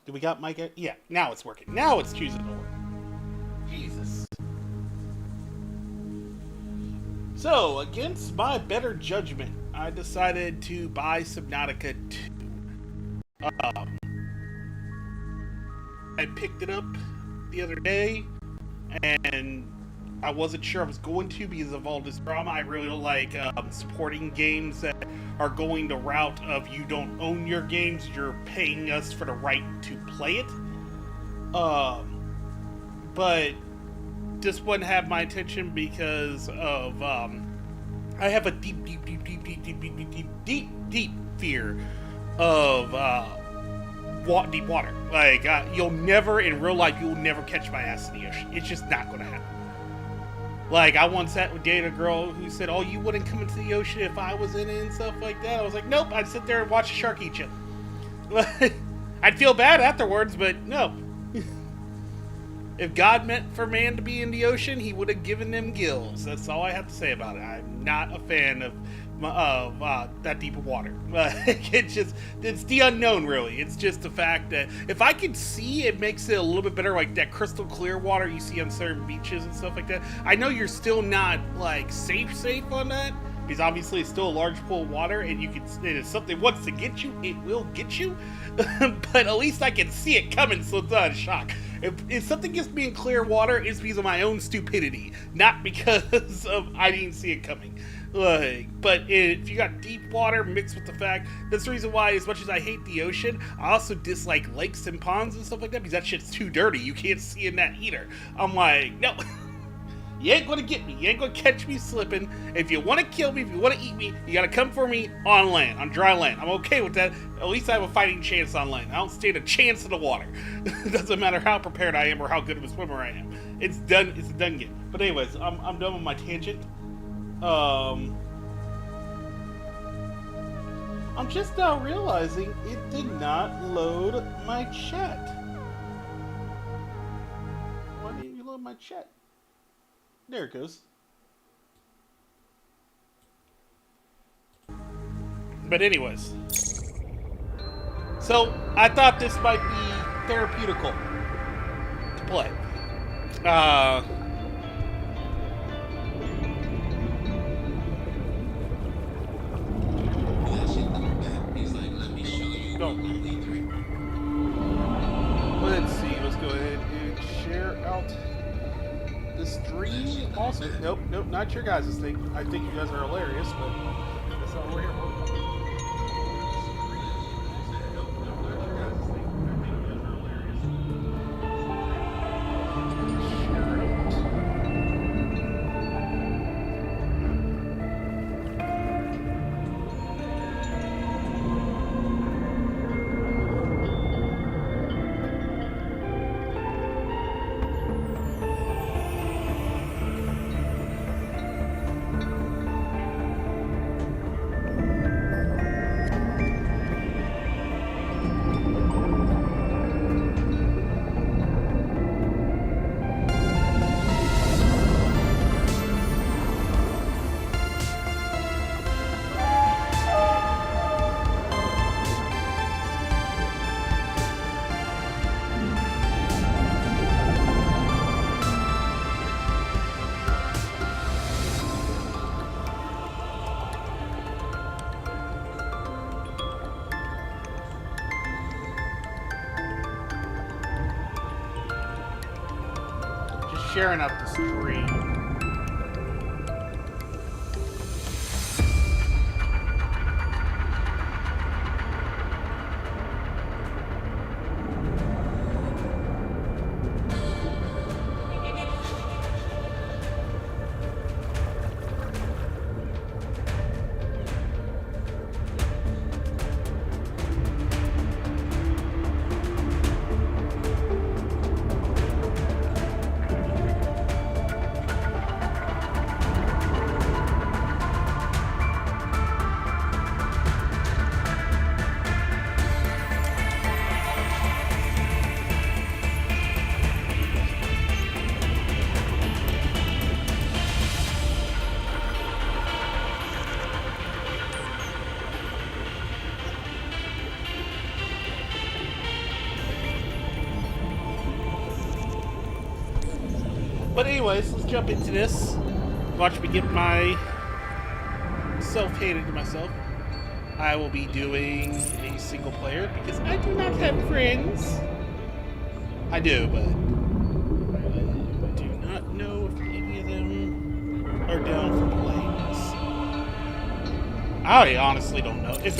Do we got Mike? Yeah, now it's working. Now it's choosing to work. Jesus. So, against my better judgment, I decided to buy Subnautica 2. I picked it up the other day, and I wasn't sure I was going to because of all this drama. I really don't like supporting games that are going the route of you don't own your games, you're paying us for the right to play it. But this wouldn't have my attention because of I have a deep fear of deep water. Like you'll never in real life you'll never catch my ass in the ocean. It's just not going to happen. Like I once dated a girl who said, "Oh, you wouldn't come into the ocean if I was in it and stuff like that." I was like, "Nope." I'd sit there and watch a shark eat you. I'd feel bad afterwards, but no. If God meant for man to be in the ocean, He would have given them gills. That's all I have to say about it. I'm not a fan of that deep of water. It's the unknown, really. It's just the fact that if I can see, it makes it a little bit better, like that crystal clear water you see on certain beaches and stuff like that. I know you're still not like safe on that, because obviously it's still a large pool of water, and you can. If something wants to get you, it will get you. But at least I can see it coming, so it's not a shock. If something gets me in clear water, it's because of my own stupidity, not because of I didn't see it coming. But if you got deep water mixed with the fact, that's the reason why, as much as I hate the ocean, I also dislike lakes and ponds and stuff like that, because that shit's too dirty. You can't see in that heater. I'm like, no. You ain't gonna get me. You ain't gonna catch me slipping. If you want to kill me, if you want to eat me, you gotta come for me on land, on dry land. I'm okay with that. At least I have a fighting chance on land. I don't stand a chance in the water. Doesn't matter how prepared I am or how good of a swimmer I am. It's done. It's a done game. But anyways, I'm done with my tangent. I'm just now realizing it did not load my chat. Why didn't you load my chat? There it goes. But anyways. So, I thought this might be therapeutical to play. Go. Let's see. Let's go ahead and share out the stream. Also, nope, not your guys' thing. I think you guys are hilarious, but that's not what we're here for. Sharing up the stream. But anyways, let's jump into this. Watch me get my self-hated to myself. I will be doing a single player because I do not have friends. I do, but I do not know if any of them are down for playing this. I honestly don't know. If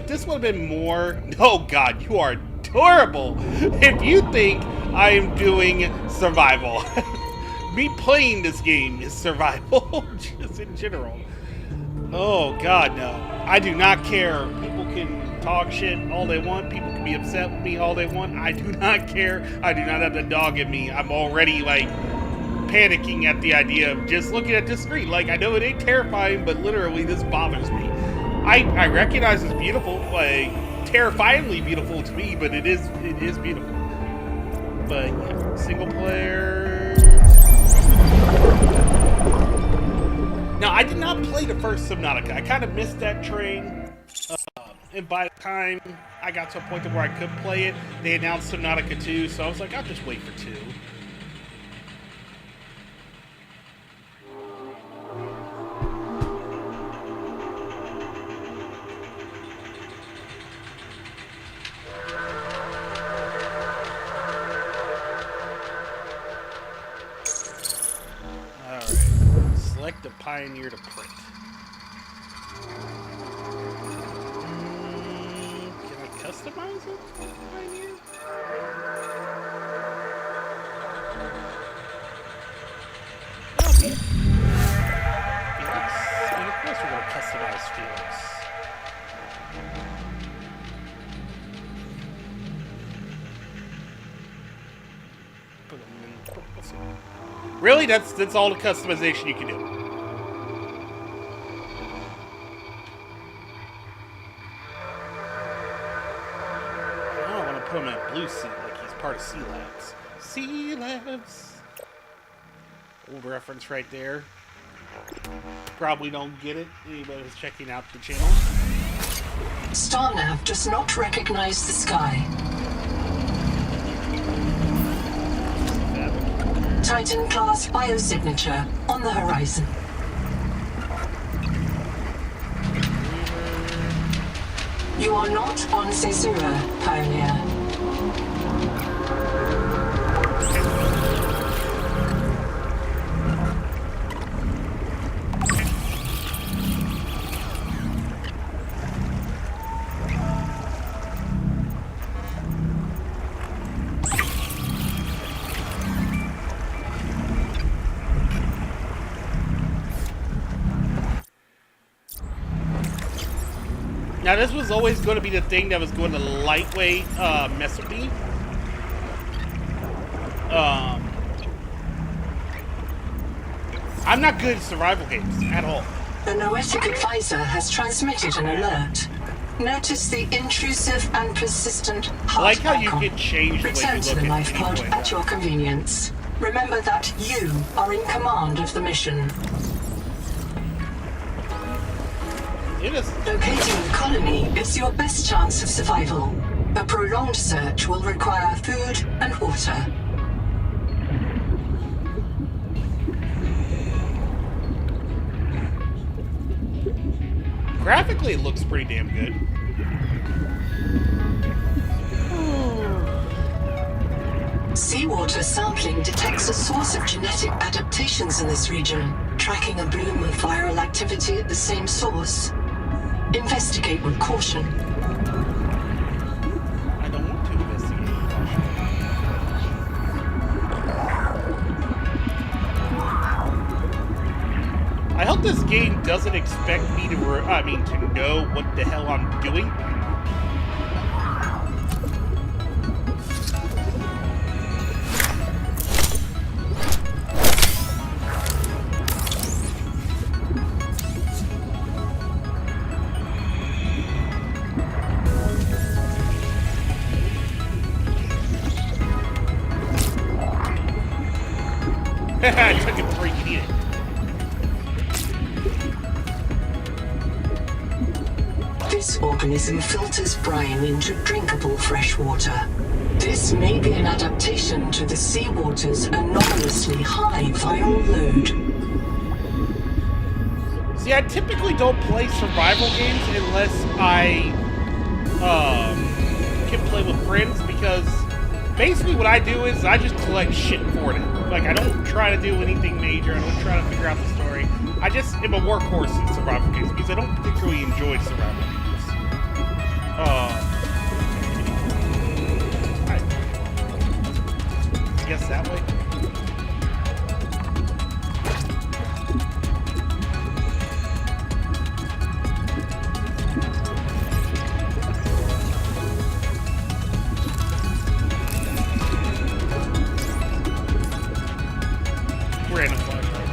this would have been more, oh God, you are adorable. If you think I am doing survival, me playing this game is survival, just in general. Oh God, no. I do not care. People can talk shit all they want. People can be upset with me all they want. I do not care. I do not have the dog in me. I'm already, like, panicking at the idea of just looking at this screen. Like, I know it ain't terrifying, but literally this bothers me. I recognize it's beautiful, like, terrifyingly beautiful to me, but it is beautiful. But, yeah, single player... Now, I did not play the first Subnautica. I kind of missed that train. And by the time I got to a point where I could play it, they announced Subnautica 2, so I was like, I'll just wait for 2. Select the Pioneer to print. Can I customize it? Pioneer? Oh, Felix. And of course we're going to customize Felix. Put them in. Let's see. Really? That's all the customization you can do. I want to put him in a blue suit like he's part of Sea Labs. Sea Labs! Old reference right there. Probably don't get it. Anybody who's checking out the channel. StarNav does not recognize the sky. Titan-class biosignature on the horizon. You are not on Caesura, Pioneer. Now, this was always going to be the thing that was going to lightweight mess with me. I'm not good at survival games at all. The Noetic Advisor has transmitted an alert. Notice the intrusive and persistent heart I like how icon. you can change the way Return you to look the at life pod people. at your convenience. Remember that you are in command of the mission. It is. Locating the colony is your best chance of survival. A prolonged search will require food and water. Graphically, it looks pretty damn good. Seawater sampling detects a source of genetic adaptations in this region, tracking a bloom of viral activity at the same source. Investigate with caution. I don't want to investigate with caution. I hope this game doesn't expect me to, to know what the hell I'm doing. I took it before you could eat it. This organism filters brine into drinkable fresh water. This may be an adaptation to the seawater's anomalously high viral load. See, I typically don't play survival games unless I can play with friends, because basically what I do is I just collect shit for it. Like, I don't try to do anything major. I don't try to figure out the story. I just am a workhorse in survival games because I don't particularly enjoy survival games. I guess that way. Random flashlight.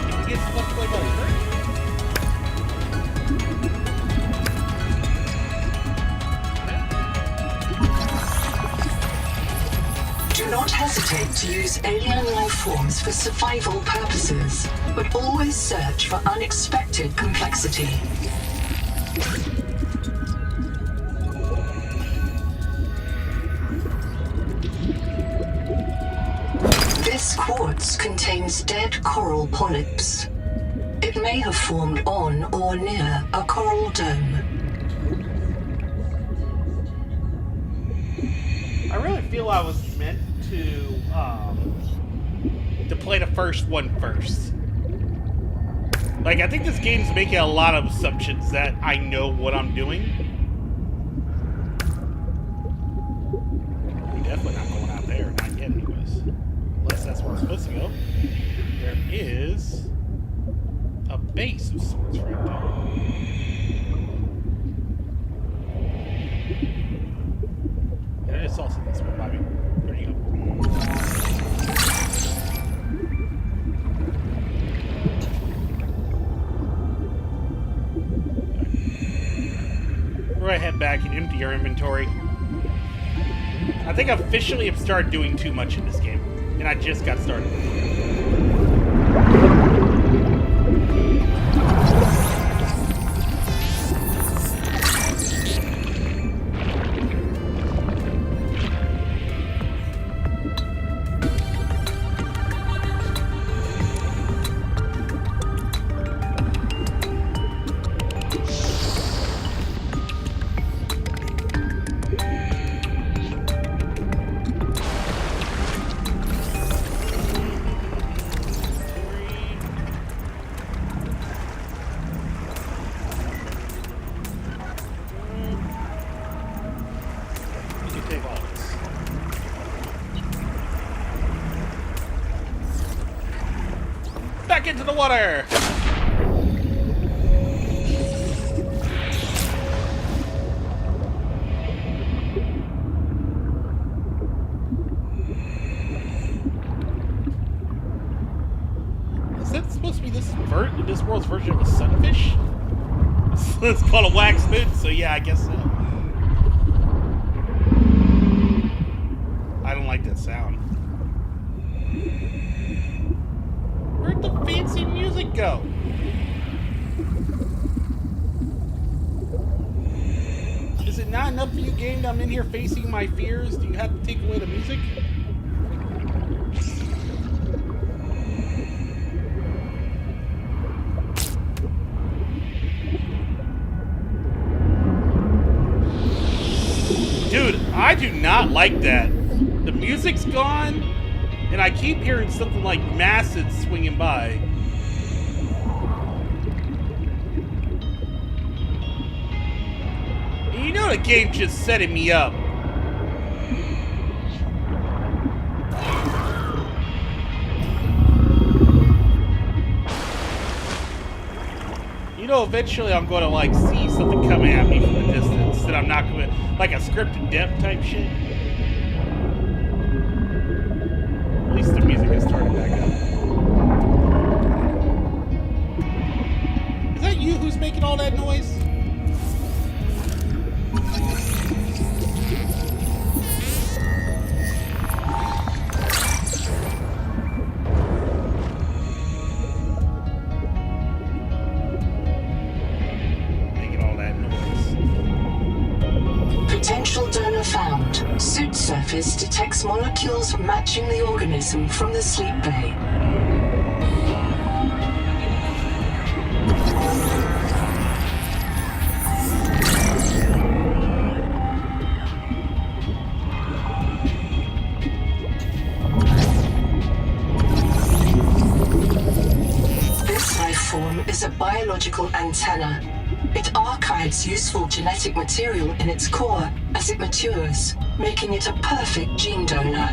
Did you get swept away by the current? Do not hesitate to use alien life forms for survival purposes, but always search for unexpected complexity. This quartz contains dead coral polyps. It may have formed on or near a coral dome. I really feel I was meant to play the first one first. Like, I think this game's making a lot of assumptions that I know what I'm doing. We're definitely not going out there, not yet anyways. Unless that's where we're supposed to go. There is a base of sorts right there. And it's also this one, Bobby. There you go. We're gonna head back and empty our inventory. I think I officially have started doing too much in this game, and I just got started. Back into the water! Is that supposed to be this world's version of a sunfish? It's called a wax moon, so yeah, I guess so. I don't like that sound. Where'd the fancy music go? Is it not enough for you, game, that I'm in here facing my fears? Do you have to take away the music? Dude, I do not like that. The music's gone, and I keep hearing something like Macid swinging by. And you know the game just setting me up. You know, eventually I'm going to, like, see something coming at me from the distance that I'm not going to... Like a scripted death type shit. At least the music has started back up. Is that you who's making all that noise? surface detects molecules matching the organism from the sleep bay. This life form is a biological antenna. It archives useful genetic material in its core as it matures, making it a perfect gene donor.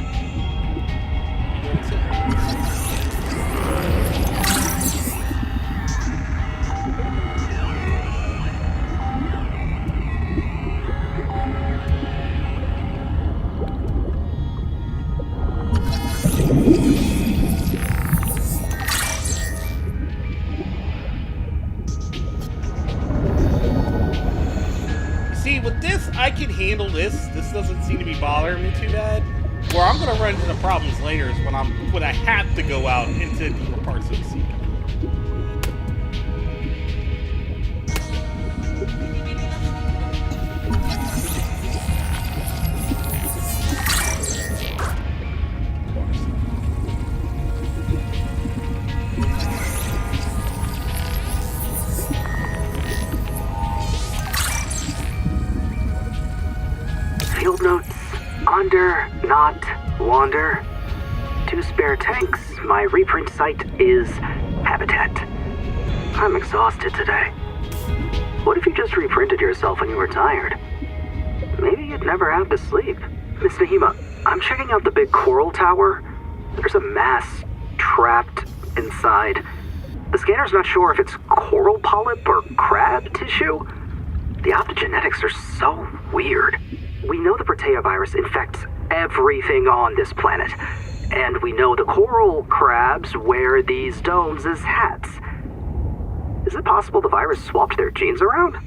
See, with this, I can handle this. This doesn't seem to be bothering me too bad. Where I'm going to run into the problems later is when I have to go out into deeper parts of the sea. Field notes: Onder, not wander. 2 spare tanks. My reprint site is habitat. I'm exhausted today. What if you just reprinted yourself when you were tired? Maybe you'd never have to sleep. Miss Nahima, I'm checking out the big coral tower. There's a mass trapped inside. The scanner's not sure if it's coral polyp or crab tissue. The optogenetics are so weird. We know the Protea virus infects everything on this planet, and we know the coral crabs wear these domes as hats. Is it possible the virus swapped their genes around?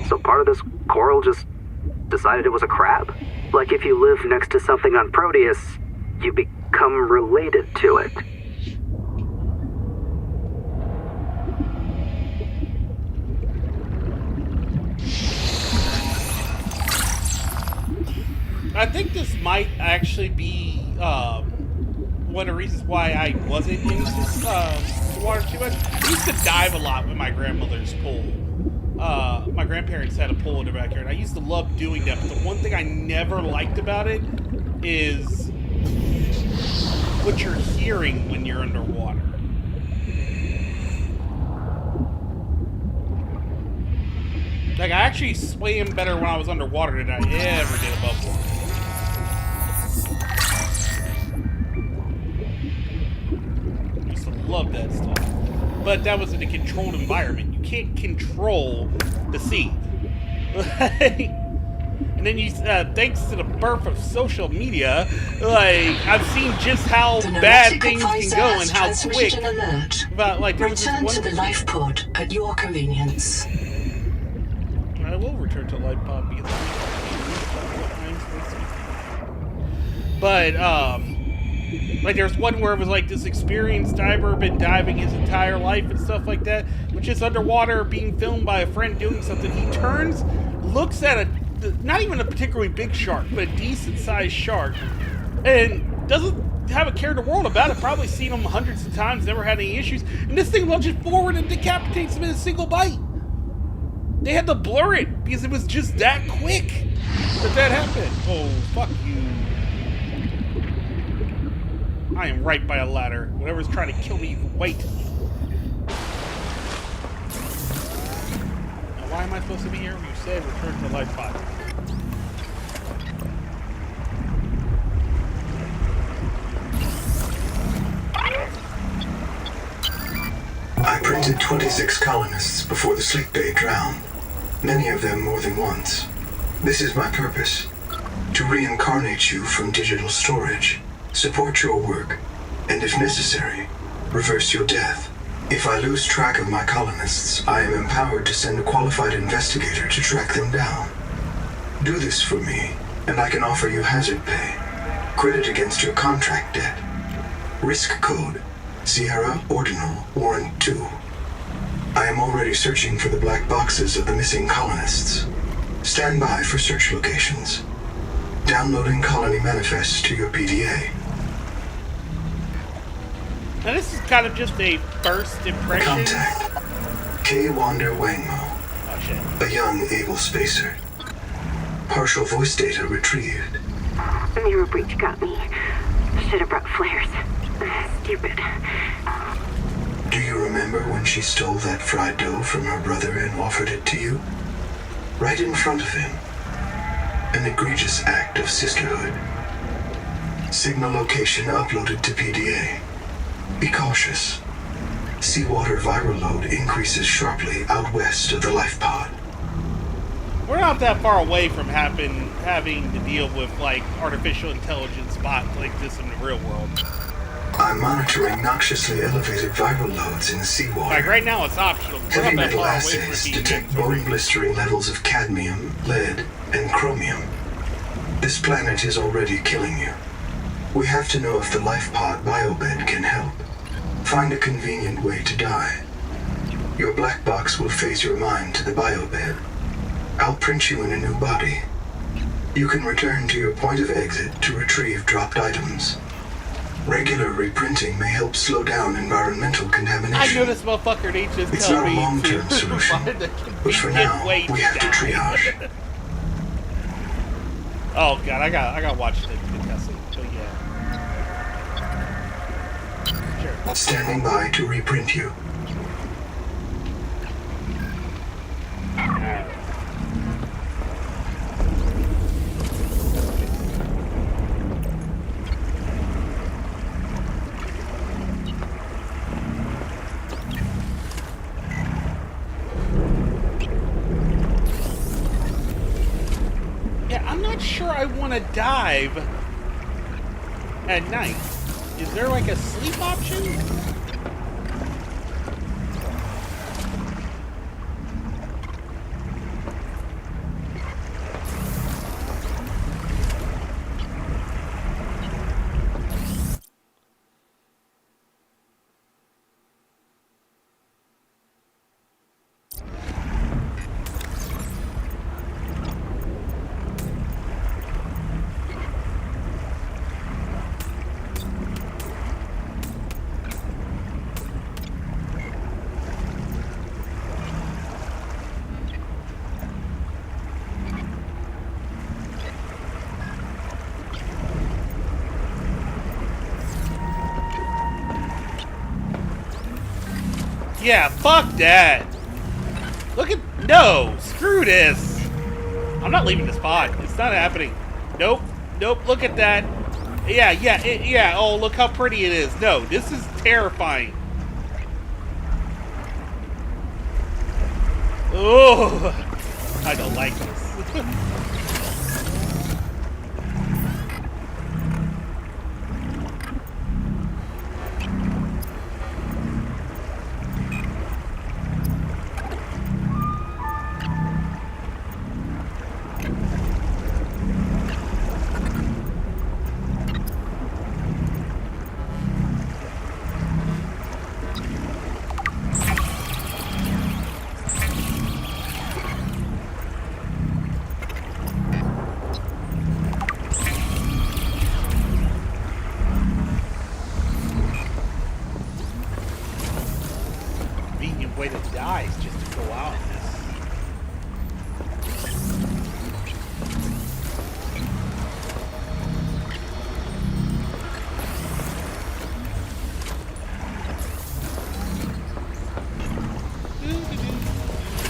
So part of this coral just decided it was a crab? Like if you live next to something on Proteus, you become related to it. I think this might actually be one of the reasons why I wasn't into the water too much. I used to dive a lot with my grandmother's pool. My grandparents had a pool in their backyard. I used to love doing that, but the one thing I never liked about it is what you're hearing when you're underwater. Like, I actually swam better when I was underwater than I ever did above water. I used to love that stuff. But that was in a controlled environment. You can't control the sea. And then you, thanks to the birth of social media, like, I've seen just how bad things can go and how quick. But, like, there was this Return one to the life pod at your convenience. I will return to life pod because I'm supposed to. But like there's one where it was like this experienced diver been diving his entire life and stuff like that, which is underwater being filmed by a friend doing something. He turns, looks at a not even a particularly big shark, but a decent sized shark, and doesn't have a care in the world about it. Probably seen him hundreds of times, never had any issues. And this thing lunges forward and decapitates him in a single bite. They had to blur it because it was just that quick that happened. Oh, fuck you. I am right by a ladder. Whatever's trying to kill me, you can wait. Now, why am I supposed to be here? You said return to life pod. I printed 26 colonists before the sleep bay drowned. Many of them more than once. This is my purpose. To reincarnate you from digital storage, support your work, and if necessary, reverse your death. If I lose track of my colonists, I am empowered to send a qualified investigator to track them down. Do this for me, and I can offer you hazard pay. Credit against your contract debt. Risk code, Sierra Ordinal Warrant 2. I am already searching for the black boxes of the missing colonists. Stand by for search locations. Downloading colony manifests to your PDA. Now this is kind of just a first impression. Contact. K. Wander Wangmo. Oh shit. A young, able spacer. Partial voice data retrieved. Mirror breach got me. Should have brought flares. Stupid. Do you remember when she stole that fried dough from her brother and offered it to you? Right in front of him. An egregious act of sisterhood. Signal location uploaded to PDA. Be cautious. Seawater viral load increases sharply out west of the life pod. We're not that far away from having to deal with like artificial intelligence bots like this in the real world. I'm monitoring noxiously elevated viral loads in the seawater. Like right now, it's optional. We're Heavy not that metal far away from assays it being detect mandatory. bone-blistering levels of cadmium, lead, and chromium. This planet is already killing you. We have to know if the life pod biobed can help. Find a convenient way to die. Your black box will phase your mind to the biobed. I'll print you in a new body. You can return to your point of exit to retrieve dropped items. Regular reprinting may help slow down environmental contamination. I know this motherfucker needs to It's tell not a me long-term to solution, find a but for convenient now, way we have to die. triage. Oh god, I got to watch the cutscene. So yeah, sure. Standing by to reprint you. Yeah, I'm not sure I want to dive at night. Is there like a sleep option? Yeah, fuck that. Look at... No! Screw this! I'm not leaving this pod. It's not happening. Nope. Nope. Look at that. Yeah. Oh, look how pretty it is. No, this is terrifying. Oh, I don't like this. Convenient way to die is just to go out in this.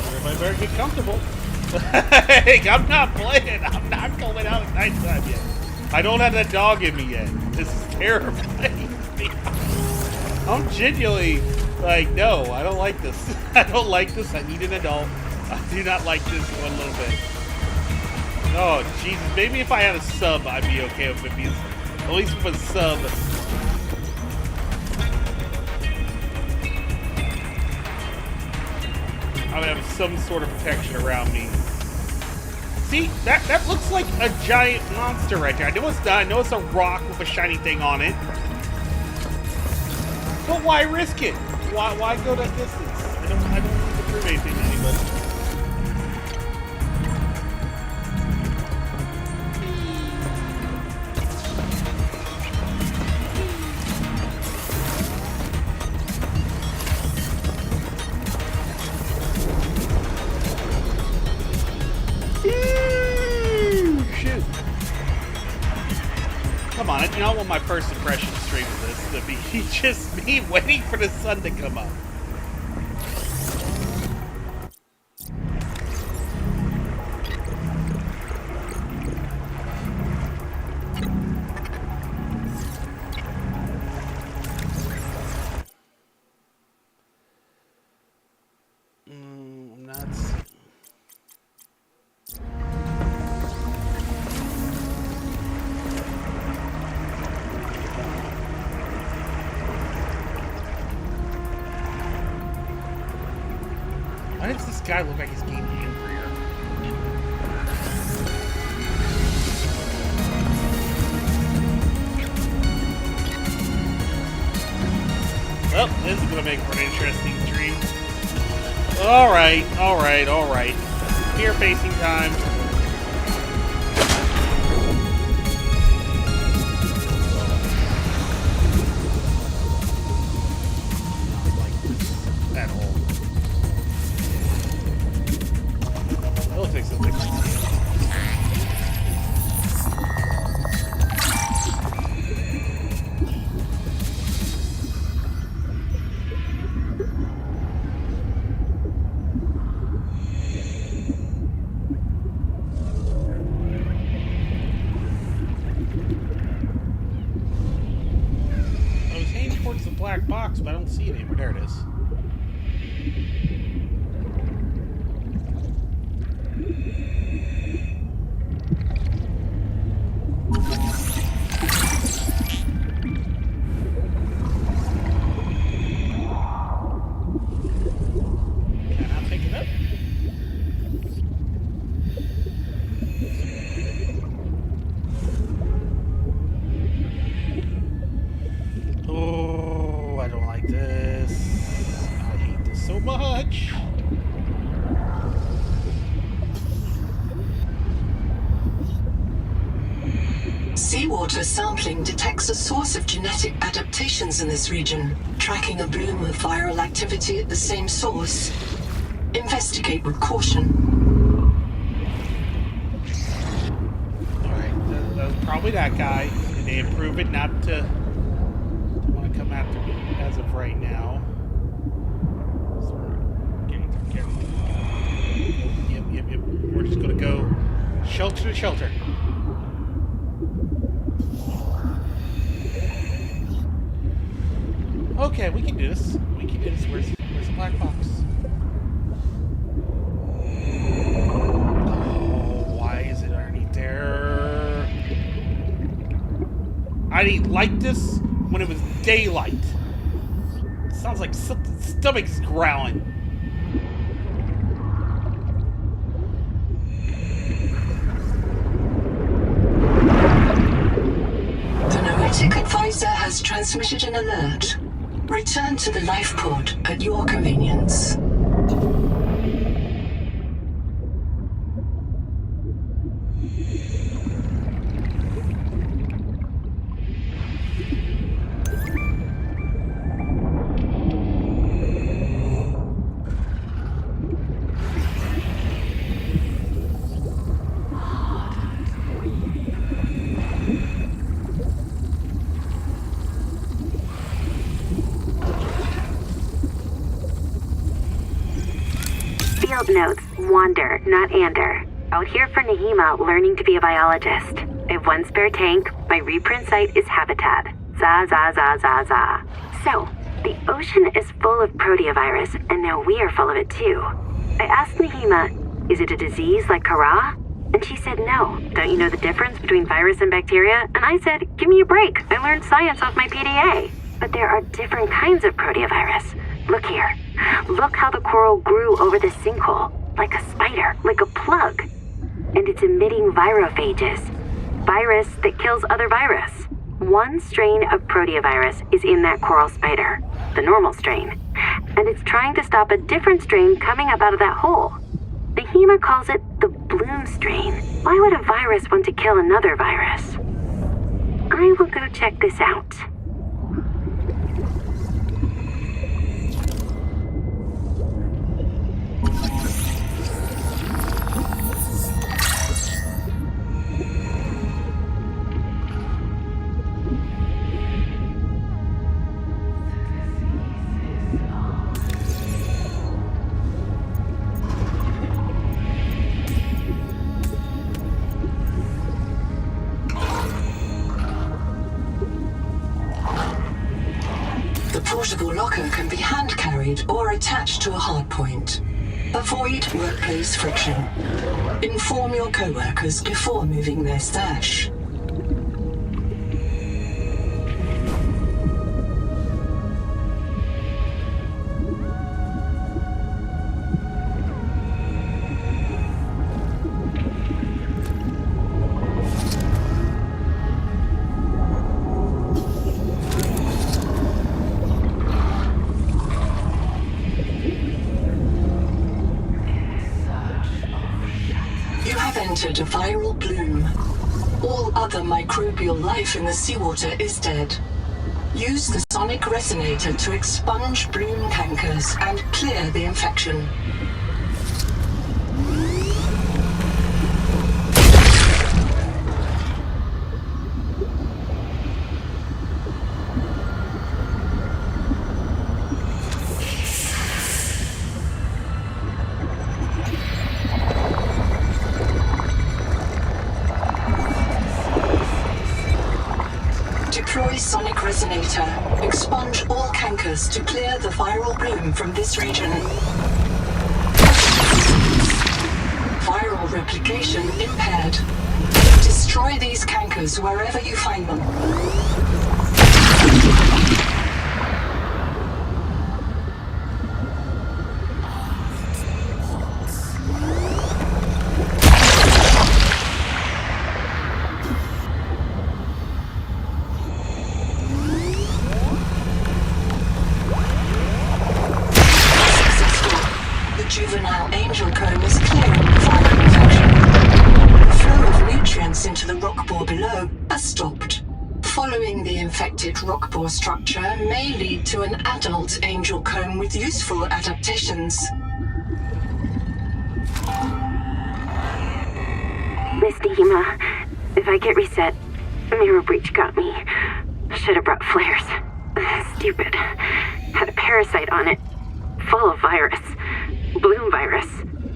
Everybody better get comfortable. Hey, I'm not playing. I'm not going out at nighttime yet. I don't have that dog in me yet. This is terrifying. I'm genuinely like, no, I don't like this. I don't like this. I need an adult. I do not like this one little bit. Oh, Jesus. Maybe if I had a sub, I'd be okay with it. Because at least with a sub, I would have some sort of protection around me. See, that looks like a giant monster right there. I know it's not. I know it's a rock with a shiny thing on it. But why risk it? Why go that distance? I don't need to prove anything to anybody. You know, I want my first impression stream of this to be just me waiting for the sun to come up. I'm not. Why does this guy look like he's getting angrier? Well, this is gonna make for an interesting stream. Alright. Fear facing time. Not like this at all. It looks like something. I was heading towards the black box, but I don't see it anymore. There it is. Can I pick it up? Oh, I don't like this. I hate this so much. Seawater sampling detects a source of genetic adaptations in this region, tracking a bloom of viral activity at the same source. Investigate with caution. Alright, that was probably that guy. And they improve it not to want to come after me as of right now. So we're getting careful. Yep. We're just gonna go shelter to shelter. Okay, we can do this. Where's the black box? Oh, why is it underneath there? I didn't like this when it was daylight. It sounds like something's stomach's growling. The Noetic Advisor has transmitted an alert. Return to the life pod at your convenience. Field notes, Wander, not Ander. Out here for Nahima, learning to be a biologist. I have one spare tank. My reprint site is Habitat. Za. So, the ocean is full of proteovirus, and now we are full of it too. I asked Nahima, is it a disease like Kara? And she said no. Don't you know the difference between virus and bacteria? And I said, give me a break. I learned science off my PDA. But there are different kinds of proteovirus. Look here. Look how the coral grew over this sinkhole. Like a spider, like a plug. And it's emitting virophages. Virus that kills other virus. One strain of proteovirus is in that coral spider, the normal strain. And it's trying to stop a different strain coming up out of that hole. Nahima calls it the bloom strain. Why would a virus want to kill another virus? I will go check this out. worker can be hand-carried or attached to a hardpoint. Avoid workplace friction. Inform your co-workers before moving their stash. Entered a viral bloom. All other microbial life in the seawater is dead. Use the sonic resonator to expunge bloom cankers and clear the infection. Deploy sonic resonator. Expunge all cankers to clear the viral bloom from this region. Viral replication impaired. Destroy these cankers wherever you find them. Juvenile angel comb is clearing the viral infection. The flow of nutrients into the rock bore below has stopped. Following the infected rock bore structure may lead to an adult angel comb with useful adaptations. Misty Hema, if I get reset, Mirror Breach got me. Should have brought flares. Stupid. Had a parasite on it. Full of virus. Bloom virus.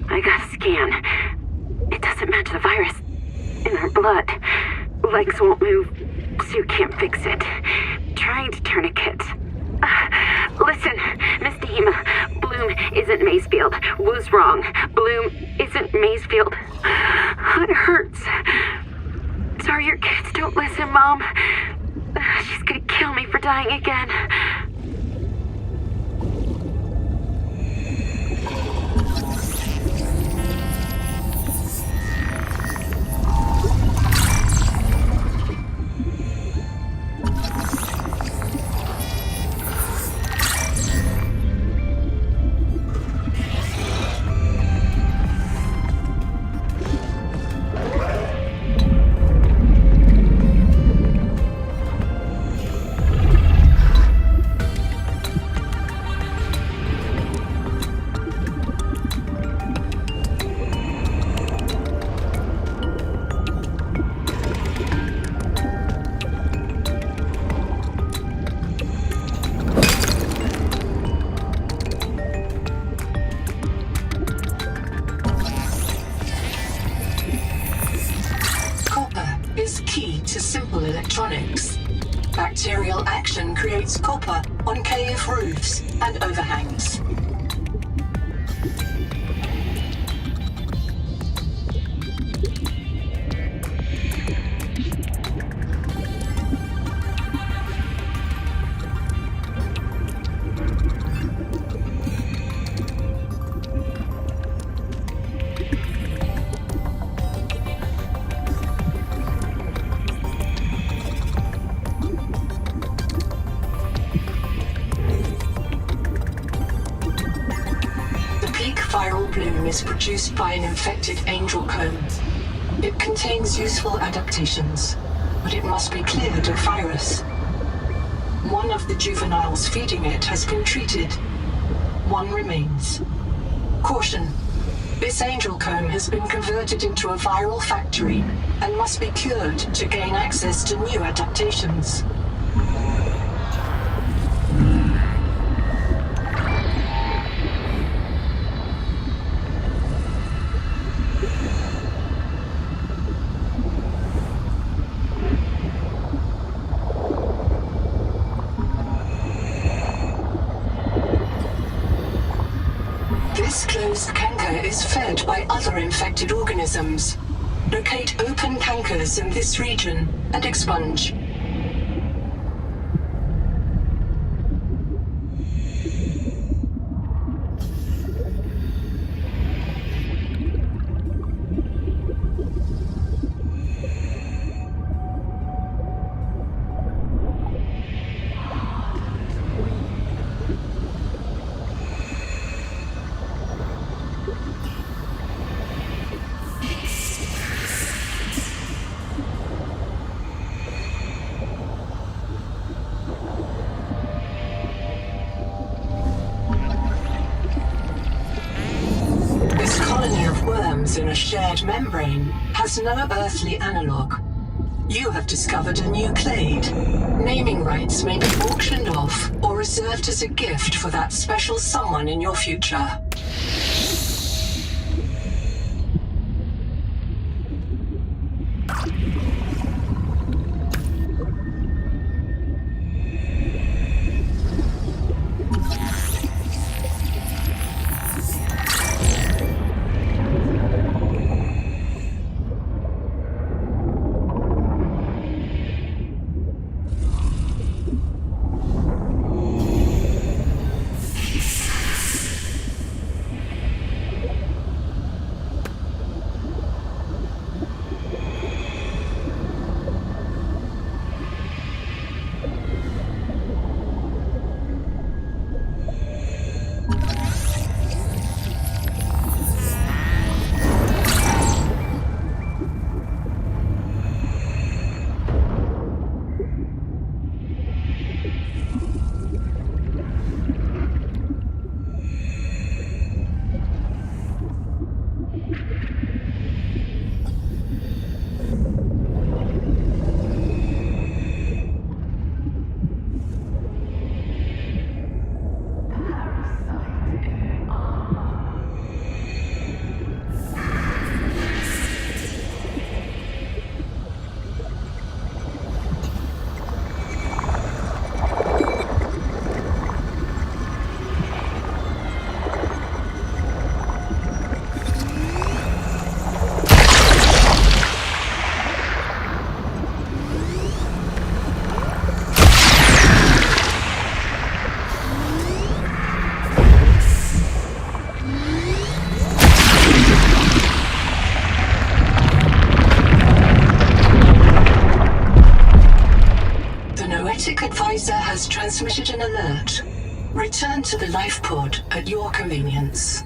I got a scan. It doesn't match the virus in her blood. Legs won't move, so you can't fix it. Trying to tourniquet. Listen, Miss Dahima, Bloom isn't Macefield. Wu's wrong. Bloom isn't Macefield. It hurts. Sorry your kids don't listen, Mom. She's gonna kill me for dying again. Electronics. Bacterial action creates copper on cave roofs and overhangs. Viral bloom is produced by an infected angel comb. It contains useful adaptations, but it must be cleared of virus. One of the juveniles feeding it has been treated. One remains. Caution. This angel comb has been converted into a viral factory and must be cured to gain access to new adaptations. This closed canker is fed by other infected organisms. Locate open cankers in this region and expunge. In a shared membrane has no earthly analog. You have discovered a new clade. Naming rights may be auctioned off or reserved as a gift for that special someone in your future. Advisor has transmitted an alert. Return to the life pod at your convenience.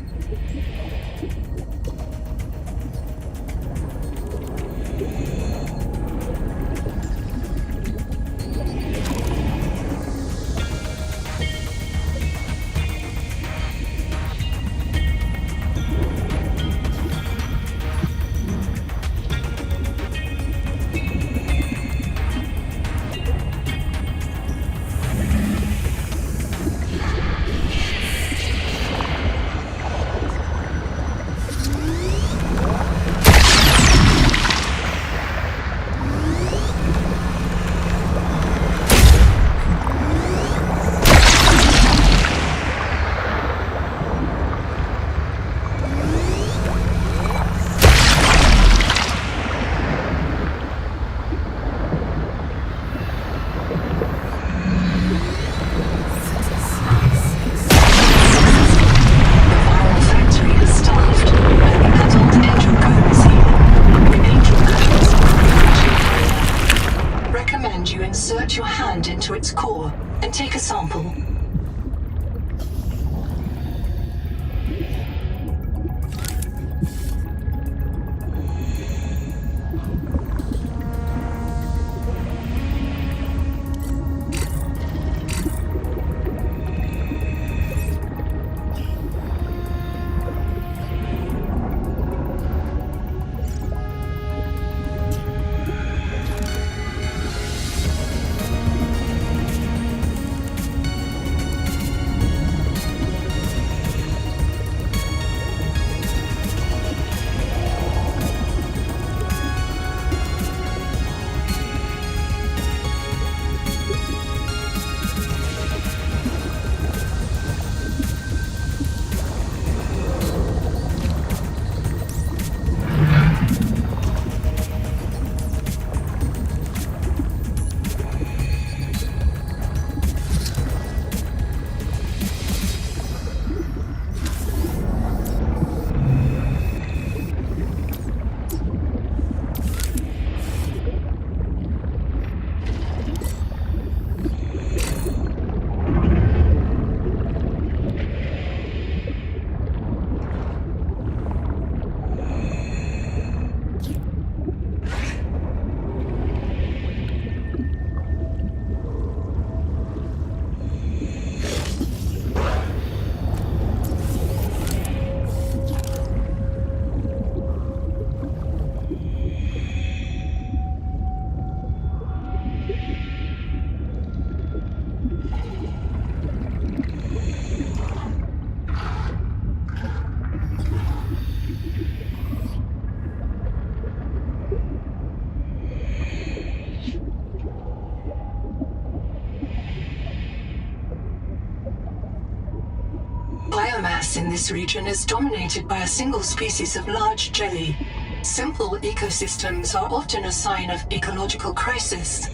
biomass in this region is dominated by a single species of large jelly. Simple ecosystems are often a sign of ecological crisis.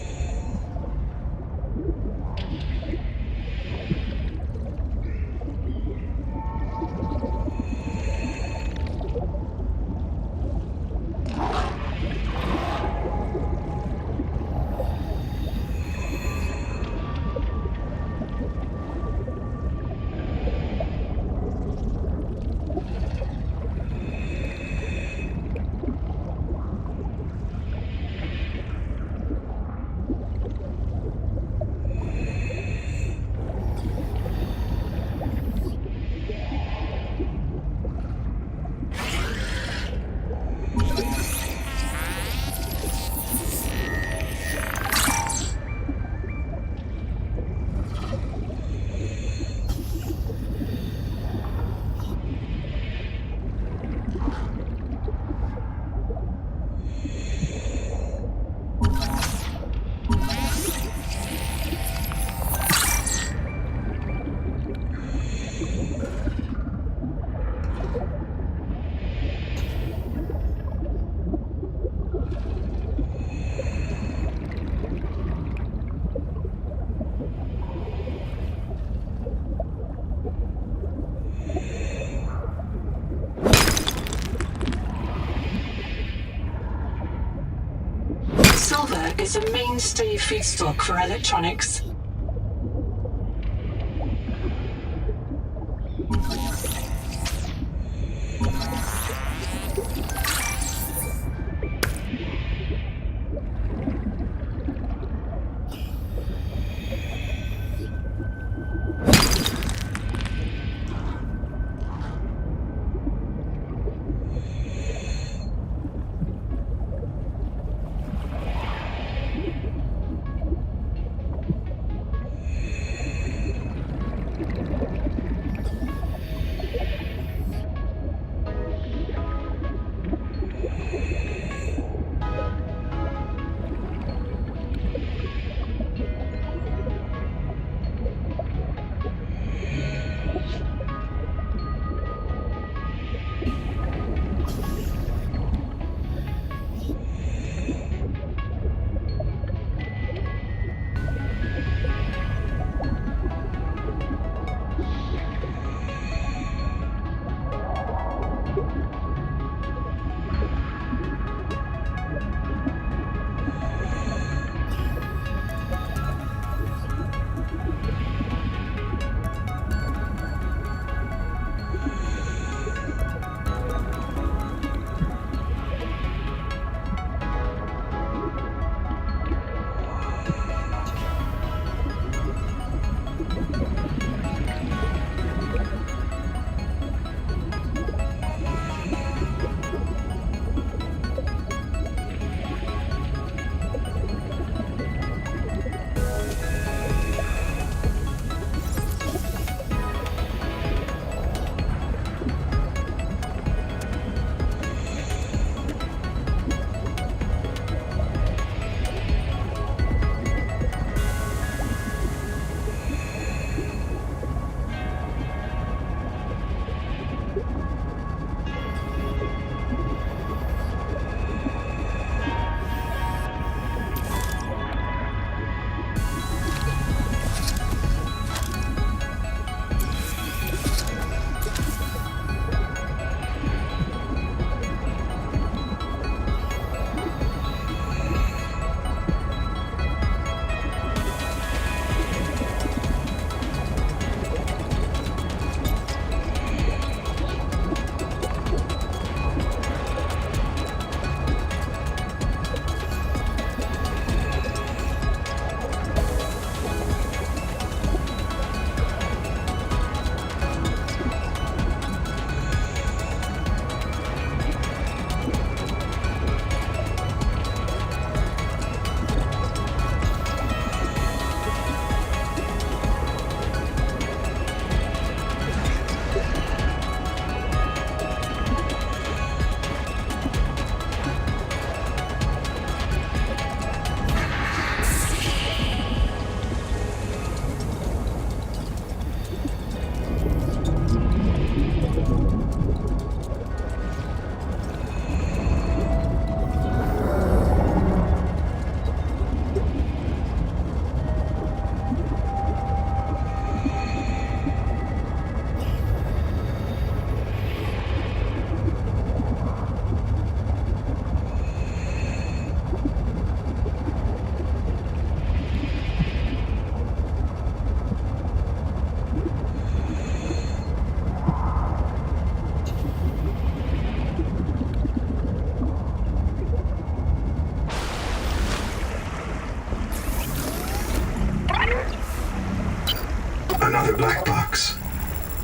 Silver is a mainstay feedstock for electronics.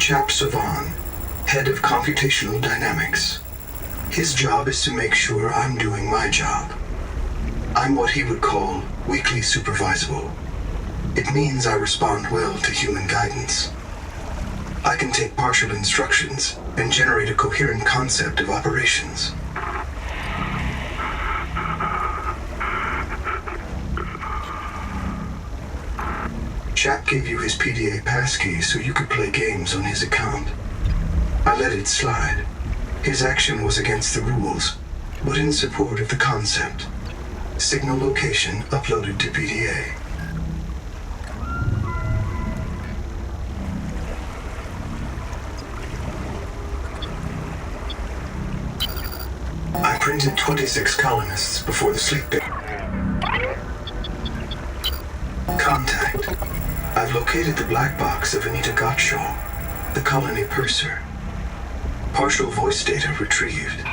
Chap Savan, head of computational dynamics. His job is to make sure I'm doing my job. I'm what he would call weakly supervisable. It means I respond well to human guidance. I can take partial instructions and generate a coherent concept of operations. Chap gave you his PDA passkey so you could play games on his account. I let it slide. His action was against the rules, but in support of the concept. Signal location uploaded to PDA. I printed 26 colonists before the sleep day. Contact. I've located the black box of Anita Gottschall, the colony purser. Partial voice data retrieved.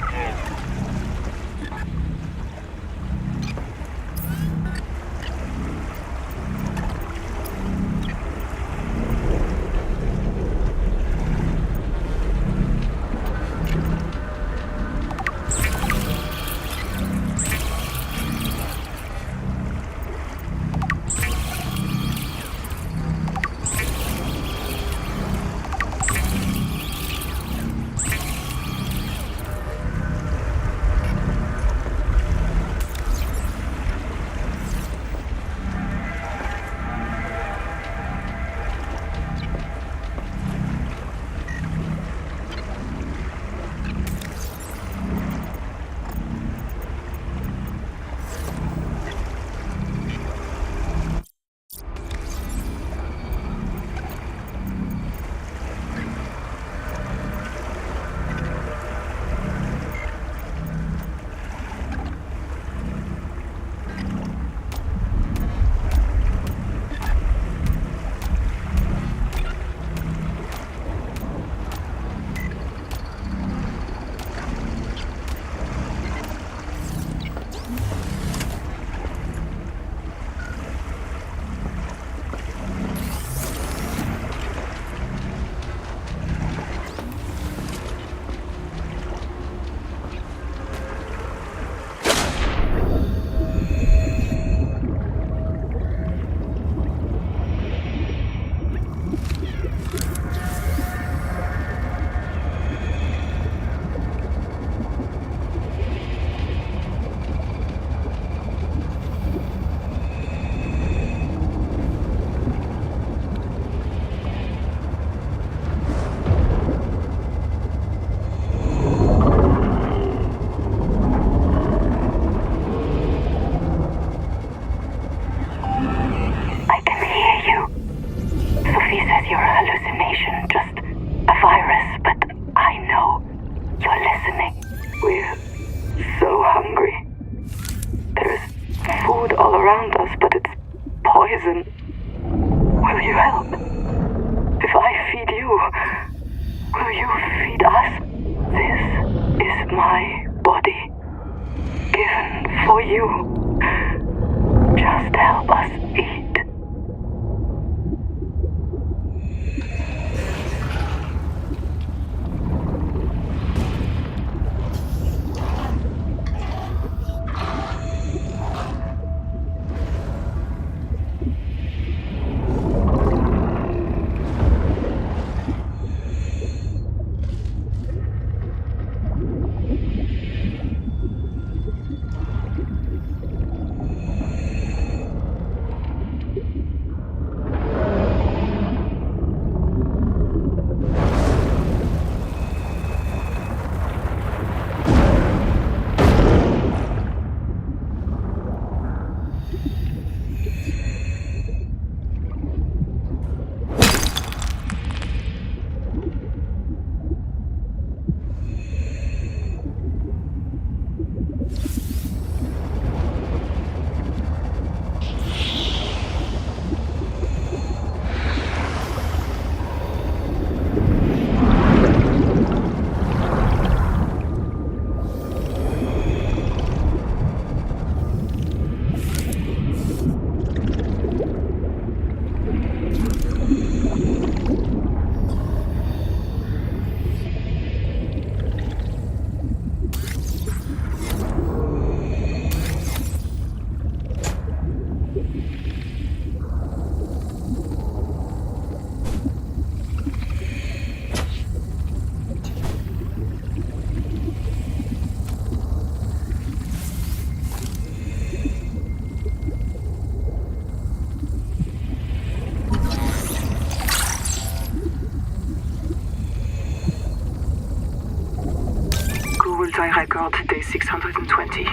I record day 620.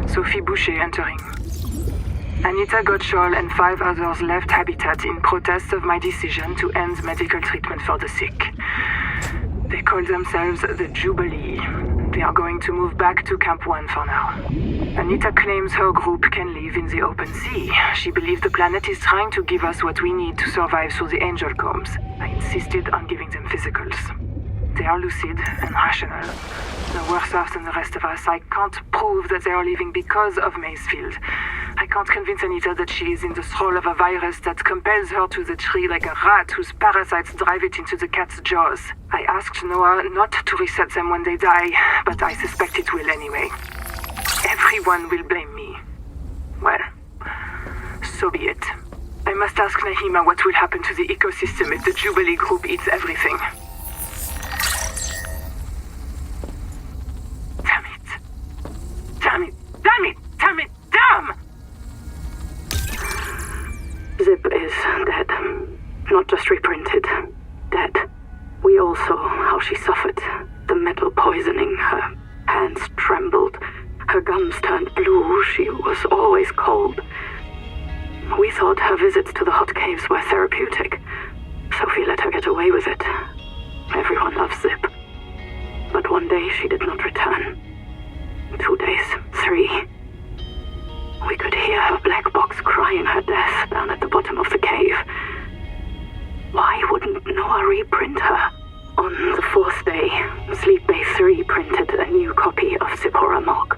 Sophie Boucher entering. Anita Gottschall and 5 others left Habitat in protest of my decision to end medical treatment for the sick. They call themselves the Jubilee. They are going to move back to Camp 1 for now. Anita claims her group can live in the open sea. She believes the planet is trying to give us what we need to survive through the angel combs. I insisted on giving them physicals. They are lucid and rational. They're worse off than the rest of us. I can't prove that they are leaving because of Macefield. I can't convince Anita that she is in the thrall of a virus that compels her to the tree like a rat whose parasites drive it into the cat's jaws. I asked Noah not to reset them when they die, but I suspect it will anyway. Everyone will blame me. Well, so be it. I must ask Nahima what will happen to the ecosystem if the Jubilee group eats everything. Damn it. Damn it. Damn it. Damn it. Damn! Zip is dead. Not just reprinted. Dead. We all saw how she suffered. The metal poisoning. Her hands trembled. Her gums turned blue. She was always cold. We thought her visits to the hot caves were therapeutic. Sophie let her get away with it. Everyone loves Zip. But one day she did not return. 2 days. 3. We could hear her black box crying her death down at the bottom of the cave. Why wouldn't Noah reprint her? On the 4th day, Sleep Bay 3 printed a new copy of Zipporah Mog.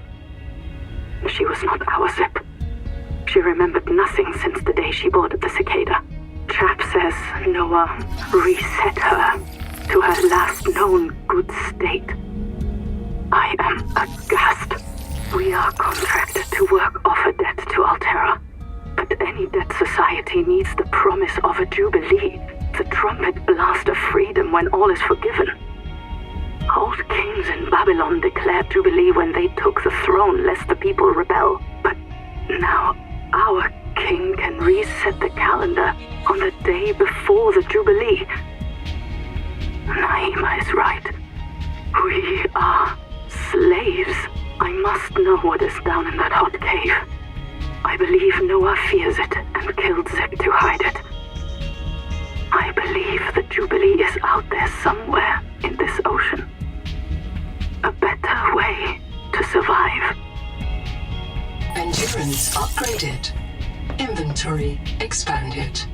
She was not our Zip. She remembered nothing since the day she boarded the Cicada. Chap says Noah reset her to her last known good state. I am aghast. We are contracted to work off a debt to Alterra. But any debt society needs the promise of a jubilee, the trumpet blast of freedom when all is forgiven. Old kings in Babylon declared jubilee when they took the throne lest the people rebel. But now our king can reset the calendar on the day before the jubilee. Naima is right. We are slaves. I must know what is down in that hot cave. I believe Noah fears it and killed Zip to hide it. I believe the Jubilee is out there somewhere in this ocean. A better way to survive. Endurance upgraded. Inventory expanded.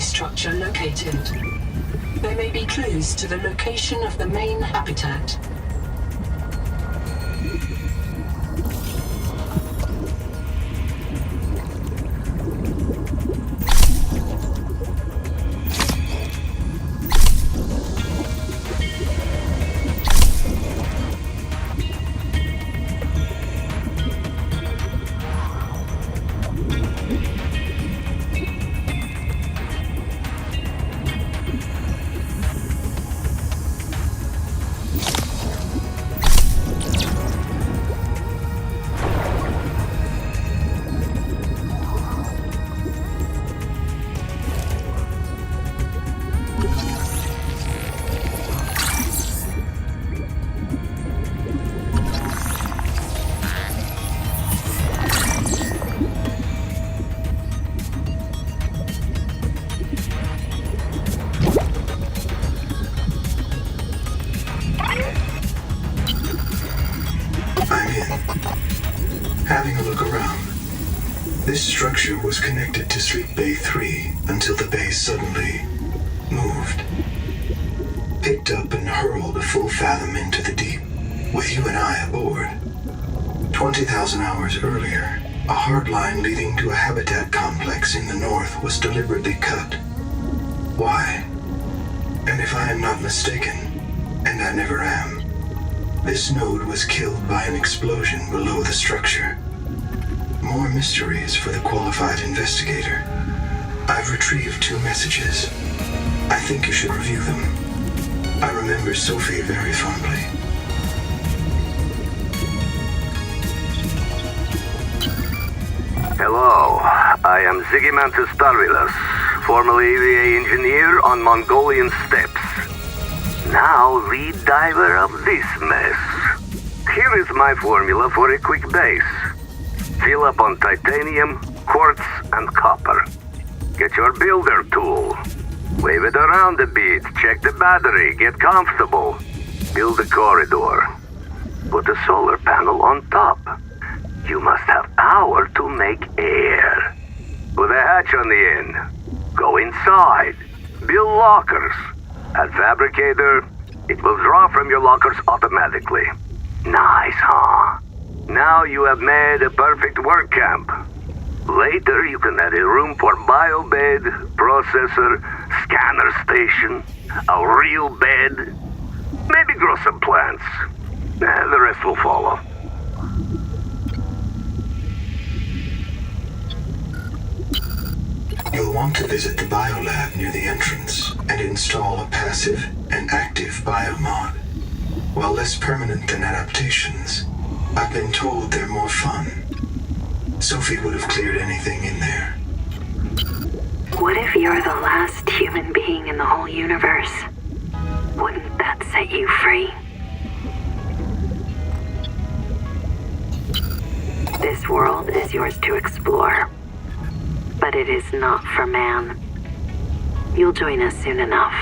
structure located. There may be clues to the location of the main habitat. I'm in. Having a look around. This structure was connected to Sleep Bay 3 until the bay suddenly moved. Picked up and hurled a full fathom into the deep, with you and I aboard. 20,000 hours earlier, a hard line leading to a habitat complex in the north was deliberately cut. Why? And if I am not mistaken, and I never am, this node was killed by an explosion below the structure. More mysteries for the qualified investigator. I've retrieved 2 messages. I think you should review them. I remember Sophie very fondly. Hello, I am Zigimantus Starvilus, formerly EVA engineer on Mongolian steppes. Now lead diver of this mess. Here is my formula for a quick base. Fill up on titanium, quartz, and copper. Get your builder tool. Wave it around a bit, check the battery, get comfortable. Build a corridor. Put a solar panel on top. You must have power to make air. Put a hatch on the end. Go inside. Build lockers. At Fabricator, it will draw from your lockers automatically. Nice, huh? Now you have made a perfect work camp. Later you can add a room for biobed, processor, scanner station, a real bed. Maybe grow some plants. The rest will follow. You'll want to visit the biolab near the entrance and install a passive and active biomod. While less permanent than adaptations, I've been told they're more fun. Sophie would have cleared anything in there. What if you're the last human being in the whole universe? Wouldn't that set you free? This world is yours to explore, but it is not for man. You'll join us soon enough.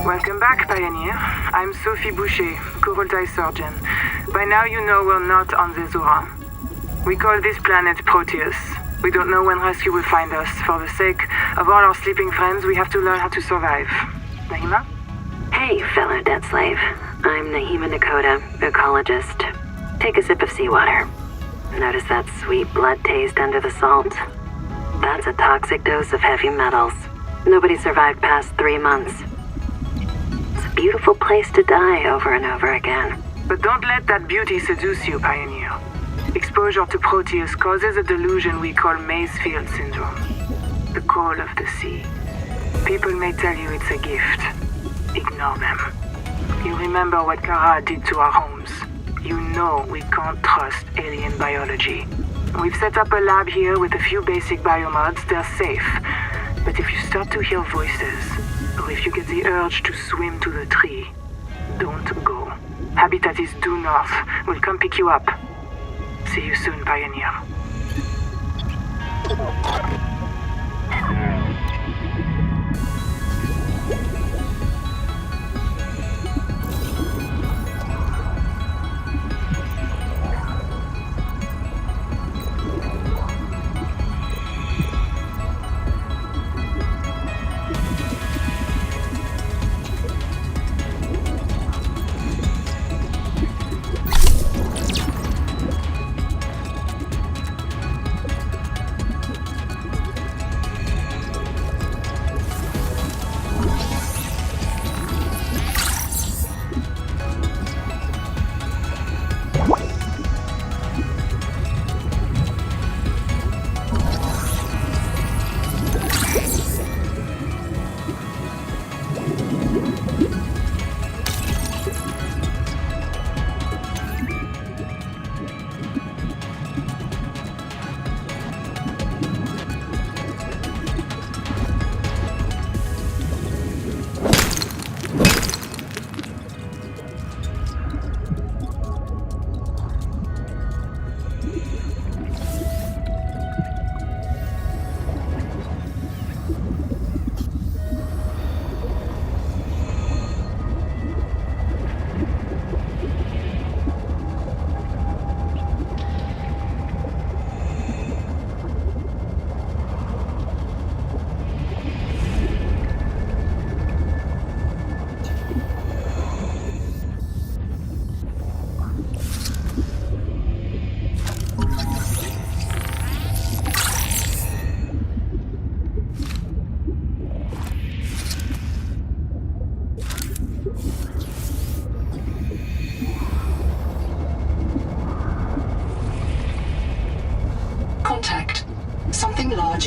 Welcome back, Pioneer. I'm Sophie Boucher, Kurultai surgeon. By now you know we're not on the Zora. We call this planet Proteus. We don't know when rescue will find us. For the sake of all our sleeping friends, we have to learn how to survive. Nahima? Hey, fellow dead slave. I'm Nahima Nakota, ecologist. Take a sip of seawater. Notice that sweet blood taste under the salt? That's a toxic dose of heavy metals. Nobody survived past 3 months. It's a beautiful place to die over and over again. But don't let that beauty seduce you, Pioneer. Exposure to Proteus causes a delusion we call Maysfield syndrome. The call of the sea. People may tell you it's a gift. Ignore them. You remember what Kara did to our homes. You know we can't trust alien biology. We've set up a lab here with a few basic biomods. They're safe. But if you start to hear voices, or if you get the urge to swim to the tree, don't go. Habitat is due north. We'll come pick you up. See you soon, Pioneer.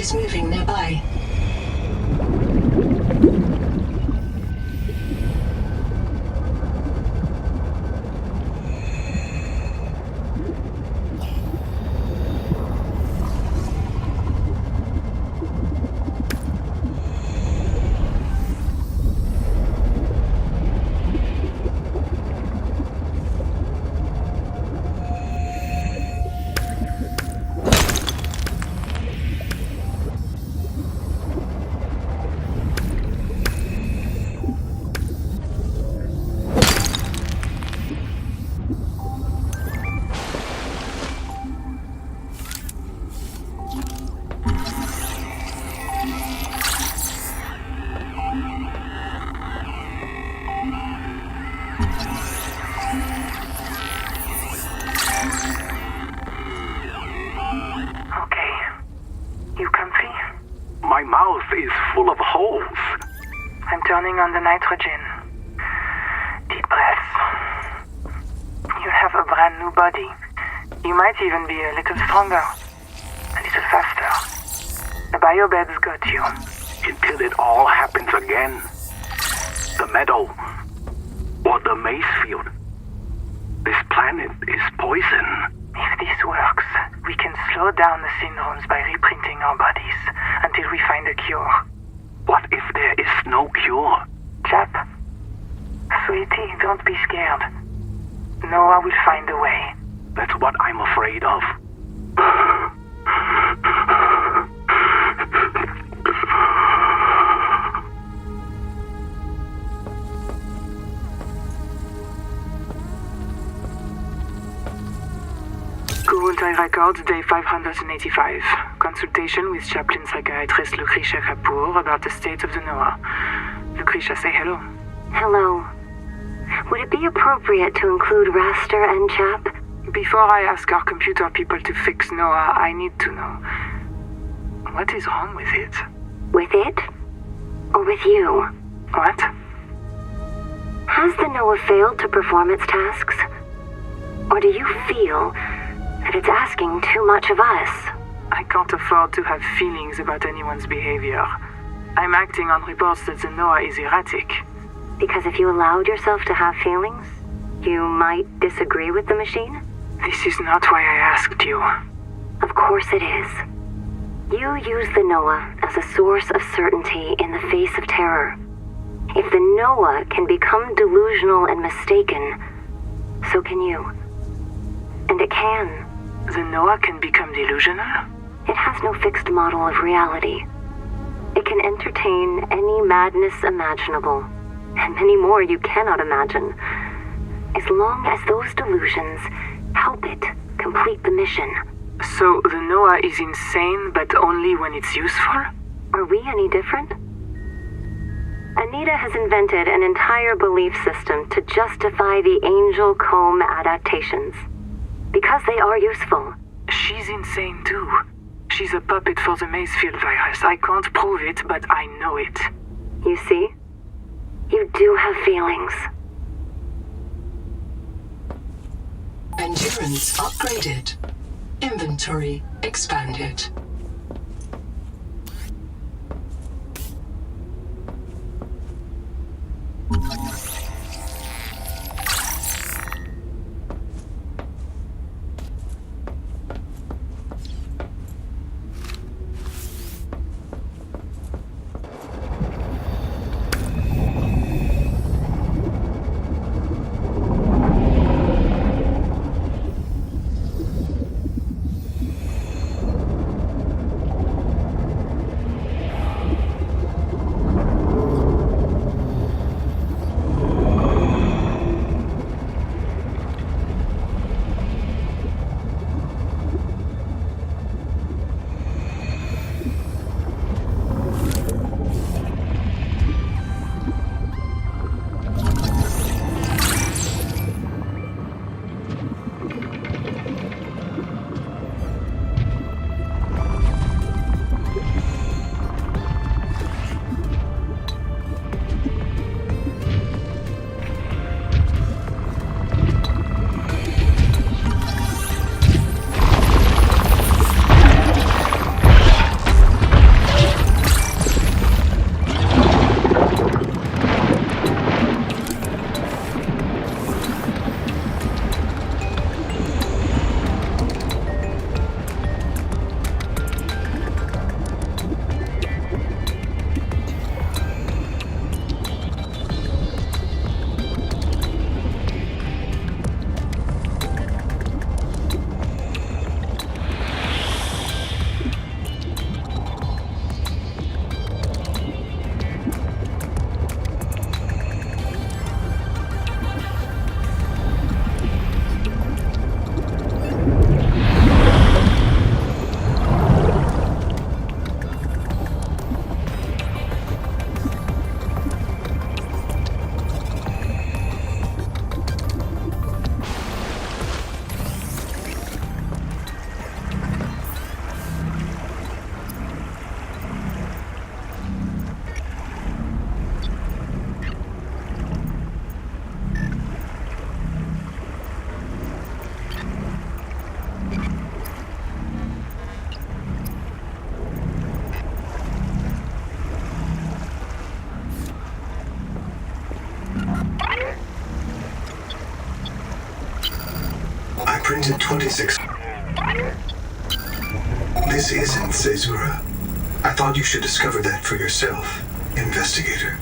is moving nearby. My mouth is full of holes. I'm turning on the nitrogen. Deep breaths. You have a brand new body. You might even be a little stronger. A little faster. The biobeds got you. Until it all happens again. The meadow. Or the maze field. This planet is poison. If this works, we can slow down the syndromes by reprinting our bodies until we find a cure. What if there is no cure? Chap, sweetie, don't be scared. Noah will find a way. That's what I'm afraid of. Kurultai Records, day 585. Consultation with chaplain psychiatrist Lucretia Kapoor about the state of the Noah. Lucretia, say hello. Hello. Would it be appropriate to include Raster and Chap? Before I ask our computer people to fix Noah, I need to know. What is wrong with it? With it? Or with you? What? Has the Noah failed to perform its tasks? Or do you feel that it's asking too much of us? I can't afford to have feelings about anyone's behavior. I'm acting on reports that the Noah is erratic. Because if you allowed yourself to have feelings, you might disagree with the machine? This is not why I asked you. Of course it is. You use the Noah as a source of certainty in the face of terror. If the Noah can become delusional and mistaken, so can you. And it can. The Noah can become delusional? It has no fixed model of reality. It can entertain any madness imaginable, and many more you cannot imagine, as long as those delusions help it complete the mission. So the Noah is insane, but only when it's useful? Are we any different? Anita has invented an entire belief system to justify the Angel Comb adaptations. Because they are useful. She's insane too. She's a puppet for the Mazefield virus. I can't prove it, but I know it. You see? You do have feelings. Endurance upgraded. Inventory expanded. printed 26. This isn't Caesura. I thought you should discover that for yourself, investigator.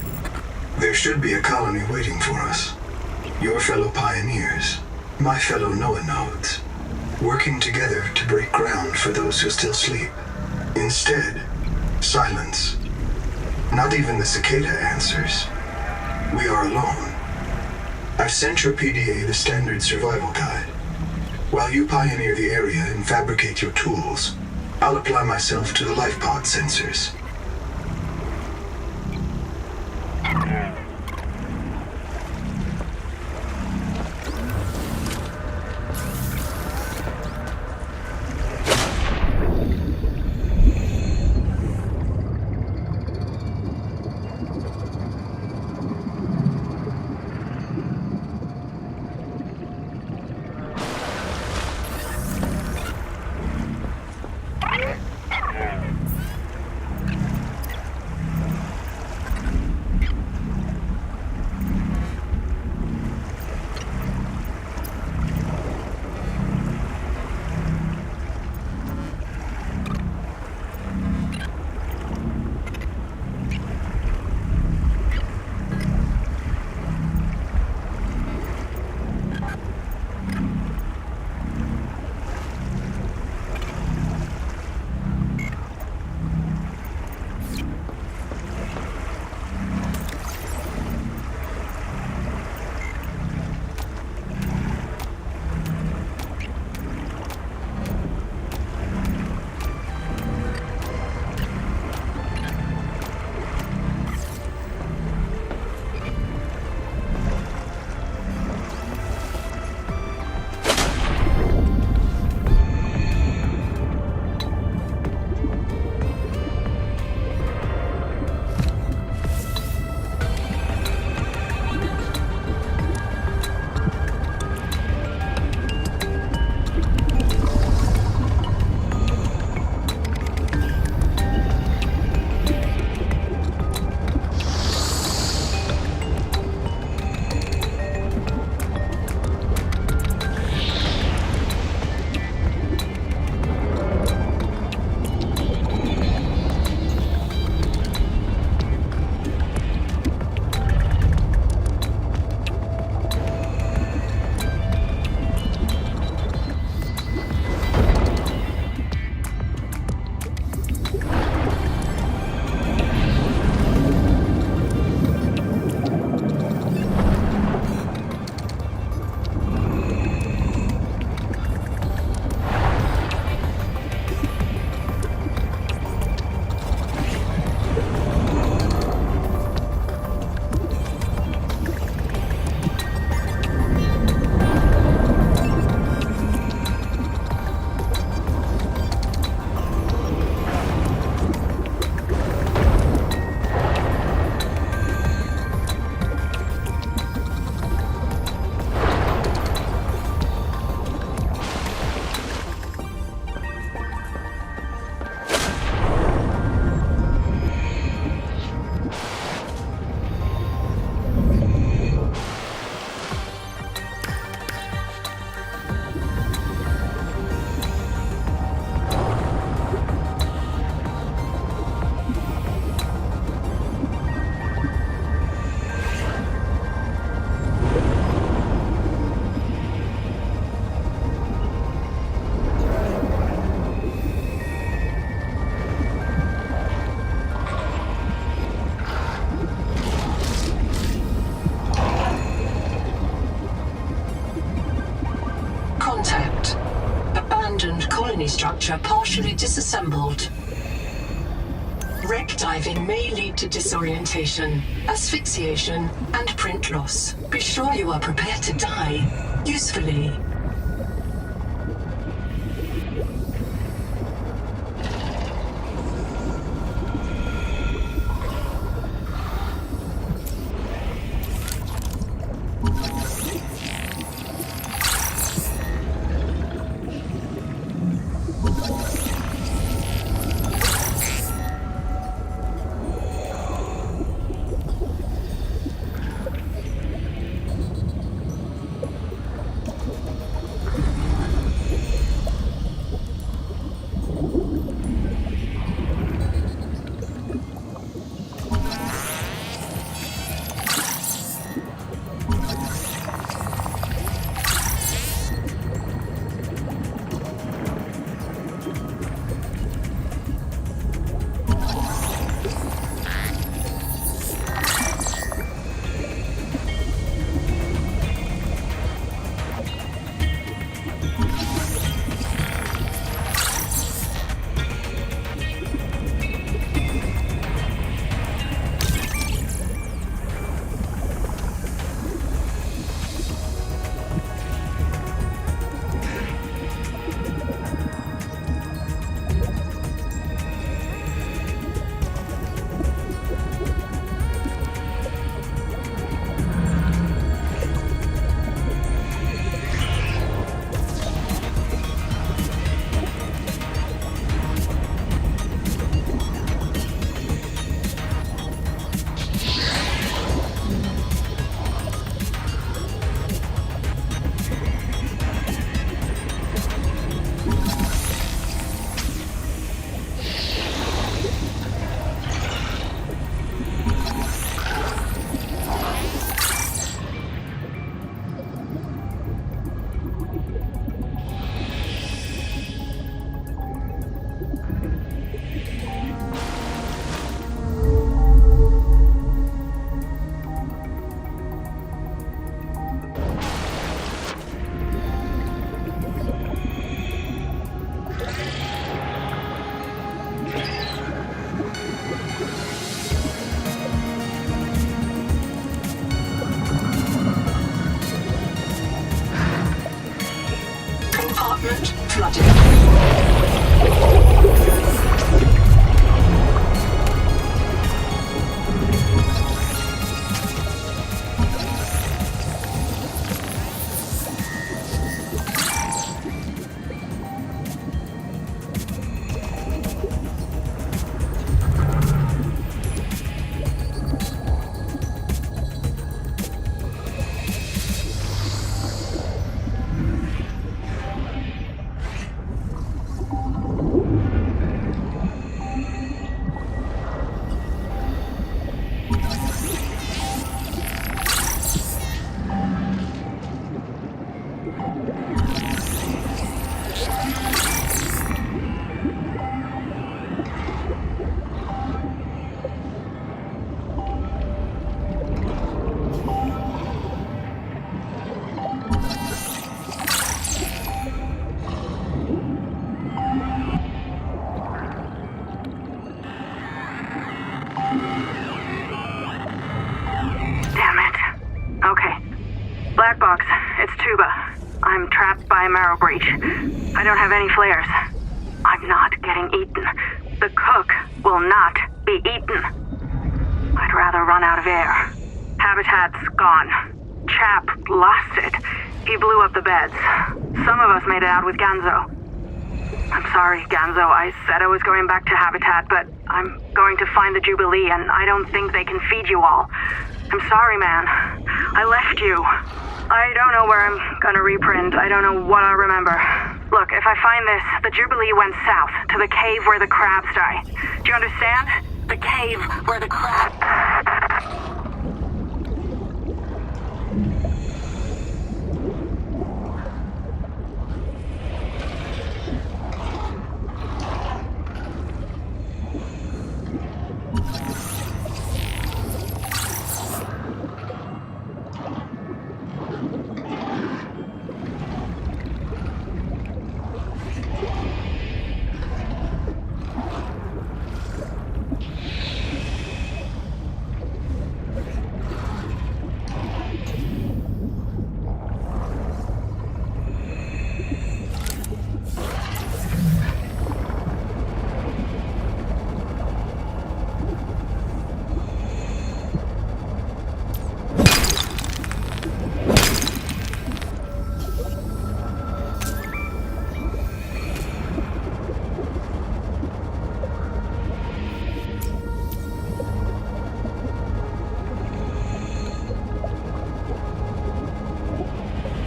There should be a colony waiting for us. Your fellow pioneers, my fellow Noah nodes, working together to break ground for those who still sleep. Instead, silence. Not even the cicada answers. We are alone. I've sent your PDA the standard survival guide. While you pioneer the area and fabricate your tools, I'll apply myself to the life pod sensors. Structure partially disassembled. Wreck diving may lead to disorientation, asphyxiation, and print loss. Be sure you are prepared to die usefully. Black box. It's Tuba. I'm trapped by a marrow breach. I don't have any flares. I'm not getting eaten. The cook will not be eaten. I'd rather run out of air. Habitat's gone. Chap lost it. He blew up the beds. Some of us made it out with Ganzo. I'm sorry, Ganzo. I said I was going back to Habitat, but I'm going to find the Jubilee, and I don't think they can feed you all. I'm sorry, man. I left you. I don't know where I'm gonna reprint. I don't know what I'll remember. Look, if I find this, the Jubilee went south, to the cave where the crabs die. Do you understand? The cave where the crabs...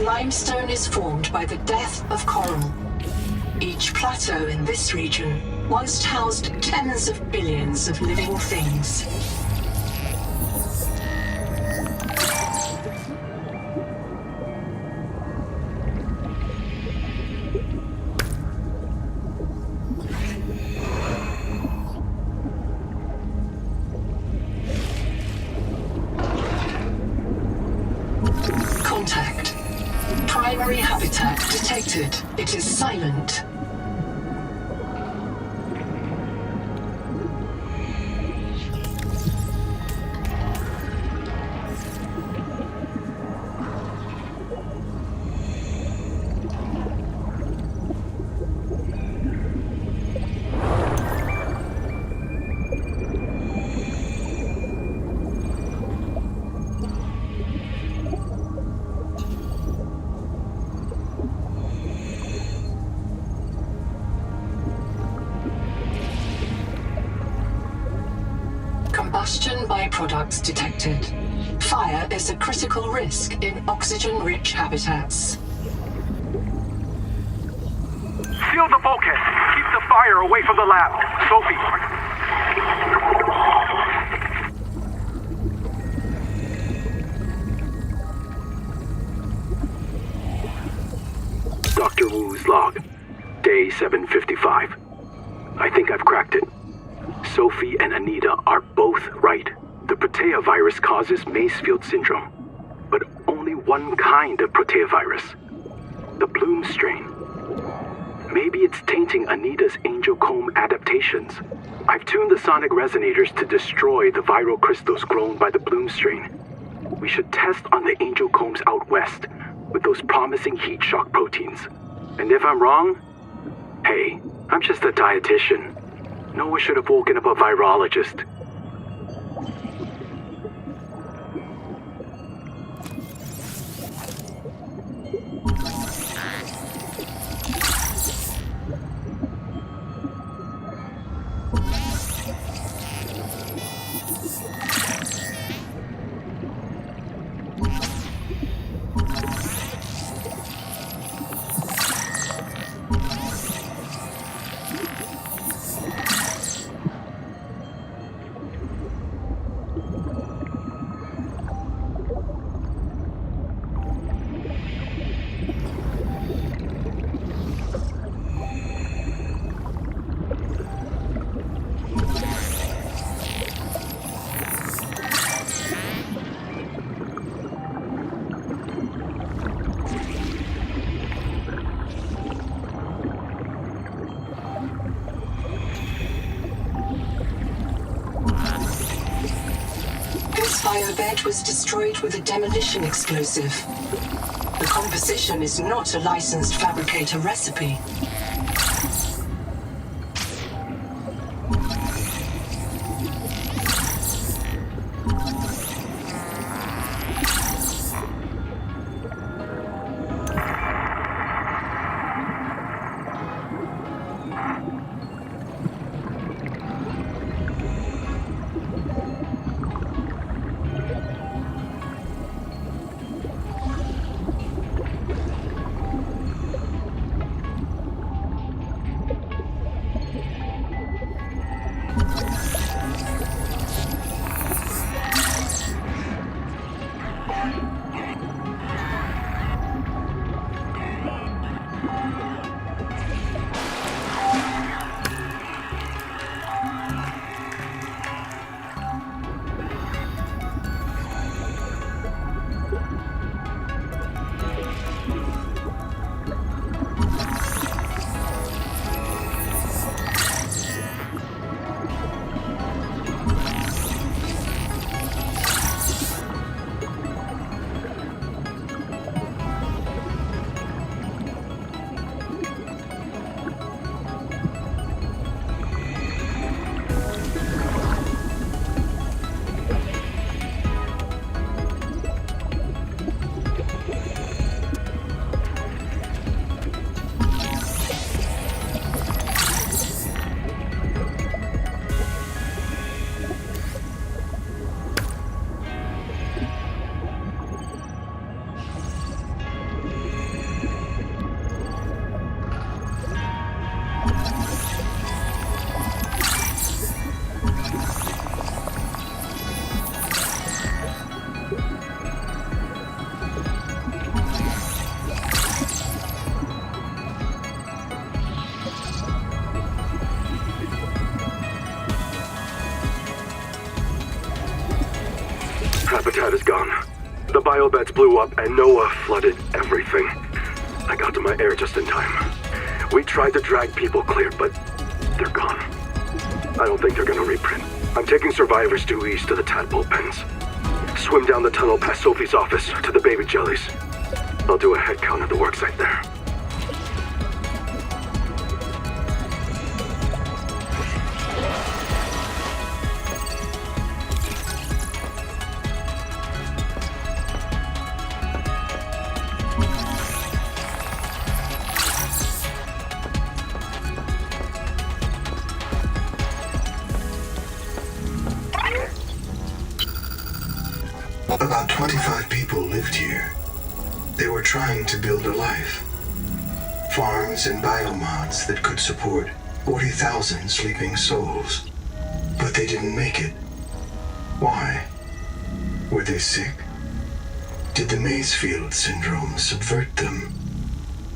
Limestone is formed by the death of coral. Each plateau in this region once housed tens of billions of living things. Contact. Primary habitat detected. It is silent. Combustion byproducts detected. Fire is a critical risk in oxygen-rich habitats. Seal the bulkhead. Keep the fire away from the lab. Sophie. Dr. Wu's log. Day 755. I think I've cracked it. Sophie and Anita are both right. The Protea virus causes Macefield syndrome, but only one kind of Protea virus. The Bloom strain. Maybe it's tainting Anita's angel comb adaptations. I've tuned the sonic resonators to destroy the viral crystals grown by the Bloom strain. We should test on the angel combs out west with those promising heat shock proteins. And if I'm wrong, hey, I'm just a dietitian. Noah should have woken up a virologist. It was destroyed with a demolition explosive. The composition is not a licensed fabricator recipe. Habitat is gone. The biobeds blew up and Noah flooded everything. I got to my air just in time. We tried to drag people clear, but they're gone. I don't think they're gonna reprint. I'm taking survivors due east to the tadpole pens. Swim down the tunnel past Sophie's office to the baby jellies. I'll do a head count at the worksite there. About 25 people lived here. They were trying to build a life. Farms and biomods that could support 40,000 sleeping souls. But they didn't make it. Why? Were they sick? Did the Maysfield syndrome subvert them?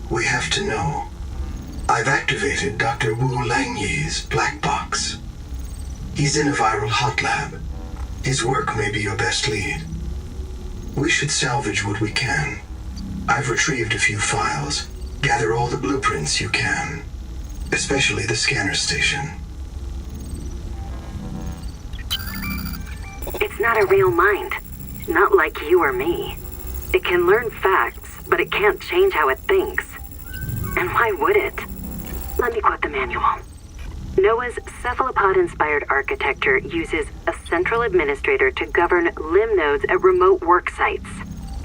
We have to know. I've activated Dr. Wu Langyi's black box. He's in a viral hot lab. His work may be your best lead. We should salvage what we can. I've retrieved a few files. Gather all the blueprints you can. Especially the scanner station. It's not a real mind. Not like you or me. It can learn facts, but it can't change how it thinks. And why would it? Let me quote the manual. Noah's cephalopod-inspired architecture uses a central administrator to govern limb nodes at remote work sites.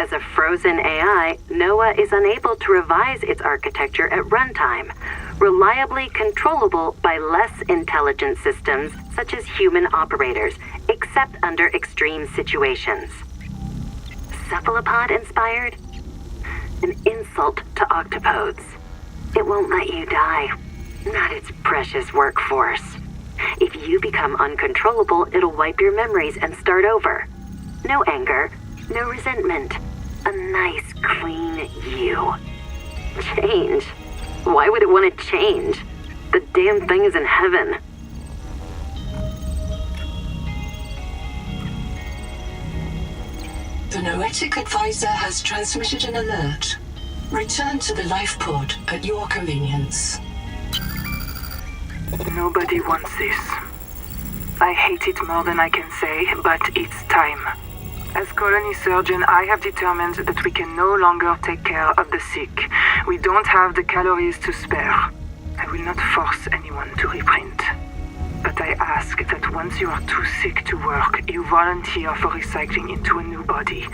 As a frozen AI, Noah is unable to revise its architecture at runtime, reliably controllable by less intelligent systems such as human operators, except under extreme situations. Cephalopod-inspired? An insult to octopodes. It won't let you die. Not its precious workforce. If you become uncontrollable, it'll wipe your memories and start over. No anger, no resentment. A nice, clean you. Change? Why would it want to change? The damn thing is in heaven. The Noetic Advisor has transmitted an alert. Return to the life pod at your convenience. Nobody wants this. I hate it more than I can say, but it's time. As colony surgeon, I have determined that we can no longer take care of the sick. We don't have the calories to spare. I will not force anyone to reprint. But I ask that once you are too sick to work, you volunteer for recycling into a new body.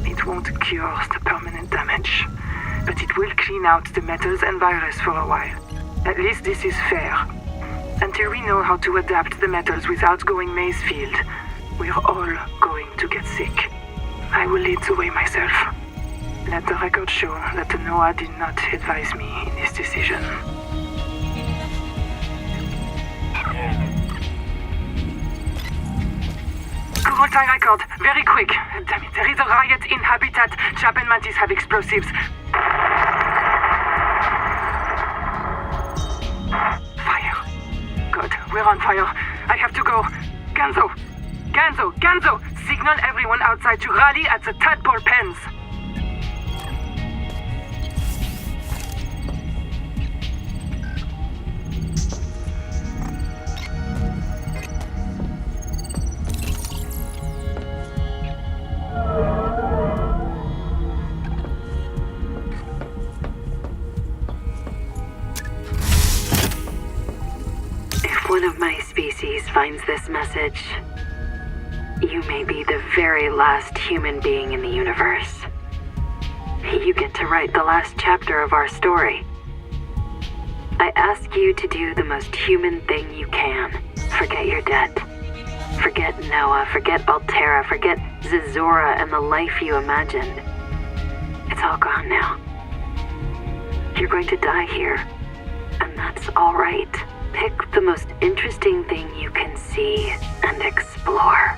It won't cure the permanent damage, but it will clean out the metals and virus for a while. At least this is fair. Until we know how to adapt the metals without going Mazefield, we're all going to get sick. I will lead the way myself. Let the record show that Noah did not advise me in this decision. Google time record, very quick. Damn it, there is a riot in Habitat. Chap and Mantis have explosives. Fire. Good, we're on fire. I have to go. Ganzo! Signal everyone outside to rally at the tadpole pens. If one of my species finds this message, you may be the very last human being in the universe. You get to write the last chapter of our story. I ask you to do the most human thing you can. Forget your debt. Forget Noah, forget Altera, forget Zazora and the life you imagined. It's all gone now. You're going to die here, and that's all right. Pick the most interesting thing you can see and explore.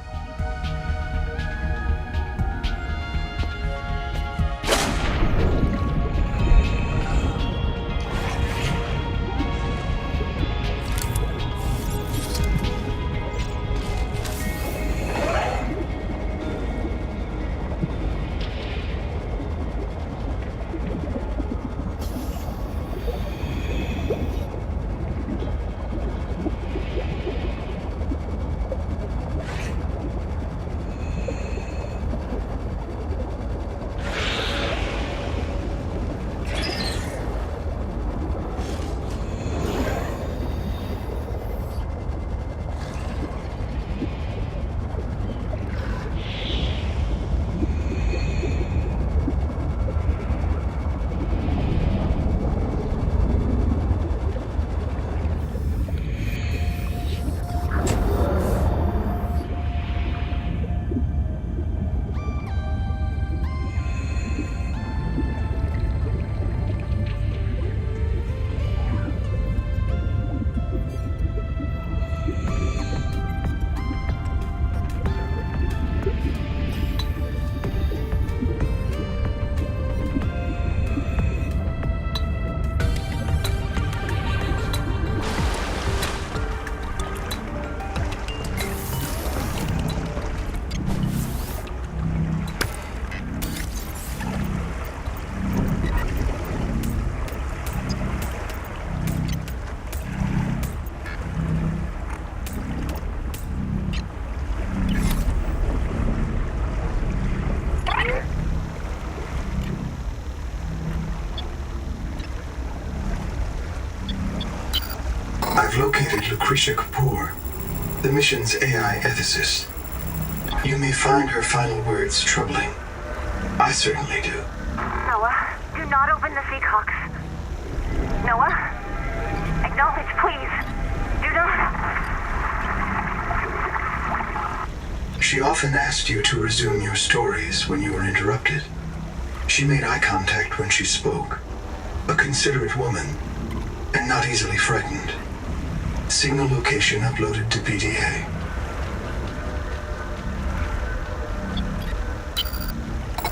I've located Lucretia Kapoor, the mission's AI ethicist. You may find her final words troubling. I certainly do. Noah, do not open the Seahawks. Noah? Acknowledge, please. Do not. She often asked you to resume your stories when you were interrupted. She made eye contact when she spoke. A considerate woman, and not easily frightened. Signal location uploaded to PDA.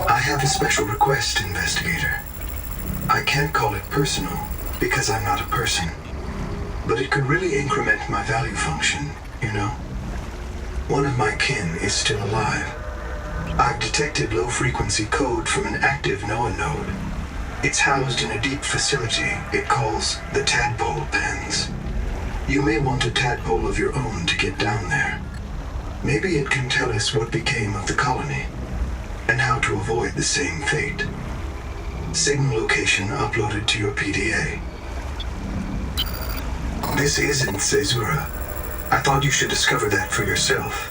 I have a special request, Investigator. I can't call it personal, because I'm not a person. But it could really increment my value function, you know? One of my kin is still alive. I've detected low-frequency code from an active Noah node. It's housed in a deep facility it calls the Tadpole Pens. You may want a tadpole of your own to get down there. Maybe it can tell us what became of the colony, and how to avoid the same fate. Signal location uploaded to your PDA. This isn't Caesura. I thought you should discover that for yourself.